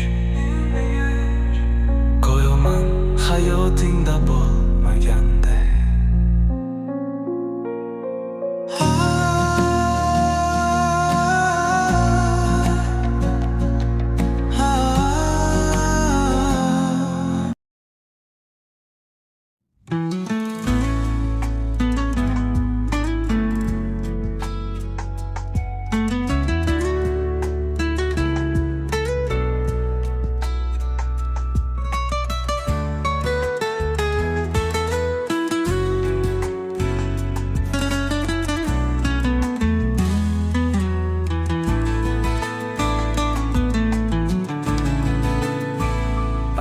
Speaker 6: Go'yoman hayotingda bo'lmaganday.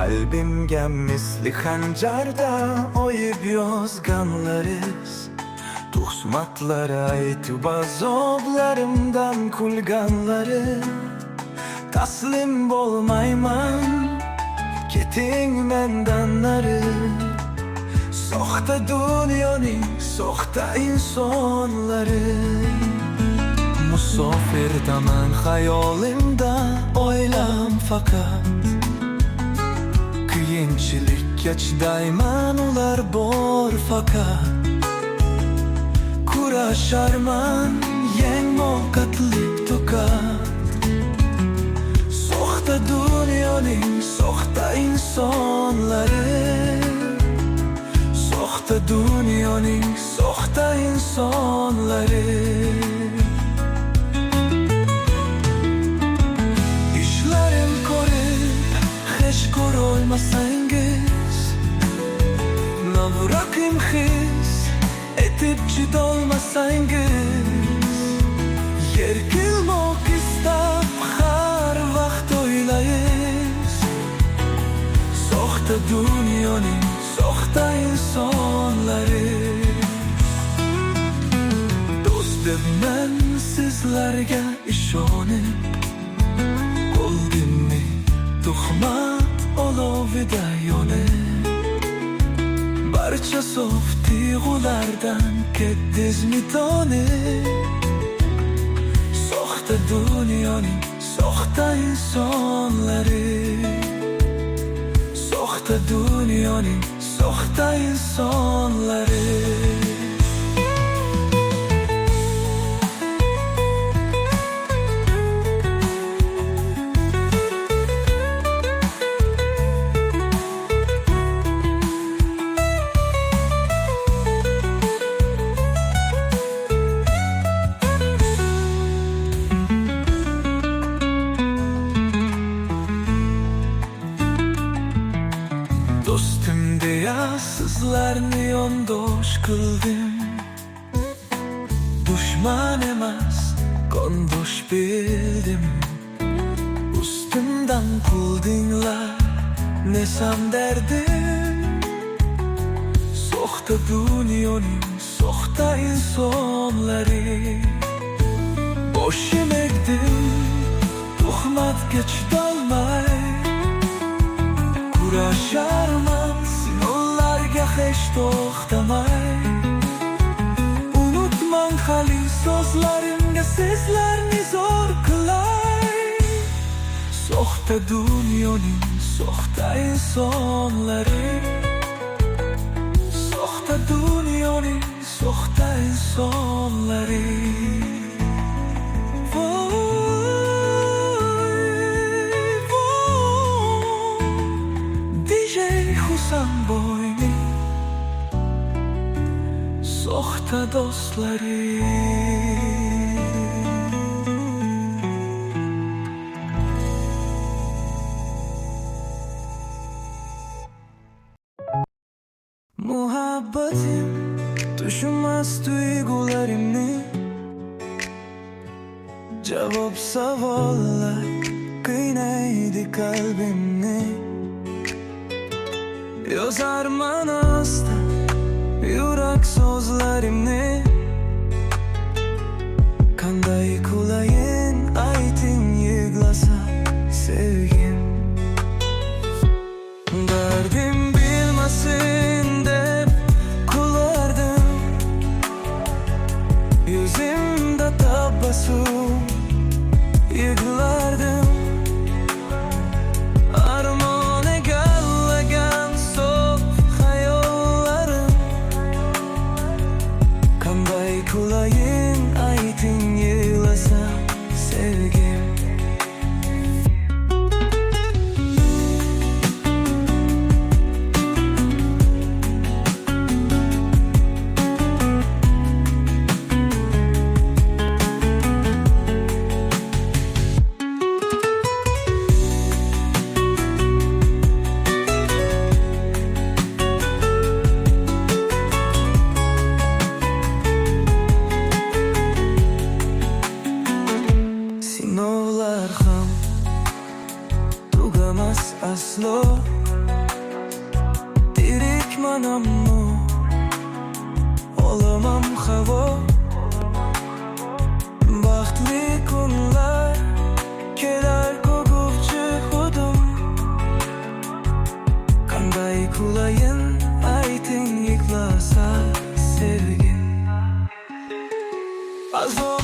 Speaker 2: Qalbimga misli xanjarda oyib yozganlariz. Tuhmatlar aytib azoblarimdan kulganlari. Taslim bo'lmayman, keting mendan nari. Soxta dunyoning soxta insonlari. Musofirdaman xayolimda o'ylam faqat. Qiyinchilikka chidayman, ular bor faqat. Kurasharman yengmoqatlik to'qat. Soxta dunyoning soxta insonlari. Soxta dunyoning soxta insonlari. Ishlarim ko'rib hech ko'rolmasangiz, navroqim his etib chidolmasangiz, yerkilmoq istab har vaqt o'ylaysiz. Soxta dunyoning soxta insonlari. Do'stim men sizlarga ishonib, qo'ldimni tuhmat olovida yonib. Barcha sof tuyg'ulardan ketdizmi tonib. Soxta dunyoning soxta insonlari. Soxta dunyoning soxta insonlari. Do'stim deya sizlarni yondosh qildim. Dushman emas, qondosh bildim. Ustimdan kuldinglar, nesam derdim. Soxta dunyoning soxta insonlari. Boshim egdim, tuhmatga chidolmay. Kurasharman sinovlarga hech to'xtamay. Unutmang hali so'zlarimga sizlarni zo'r qilay. Soxta dunyoning soxta insonlari. Soxta dunyoning soxta insonlari. Husanboyning soxta do'stlari.
Speaker 6: bilmas tuyg'ularimni. Javob savollar qiynaydi qalbimni. Yozarman asta yurak so'zlarimni. Qanday qulayin ayting yig'lasa sevgim. Dardim bilmasin deb kulardim. Yüzümde tabassum yig'lardim. Armon egallagan so'f hayollarim. Qanday qulayin ayting yig'lasa sevgim. Sinovlar ham tugamas aslo. Tirikman ammo olamam havo. Baxtli kunlar kelar ko'guvchi xudim. Qanday qulayin ayting yig'lasa sevgim. Azob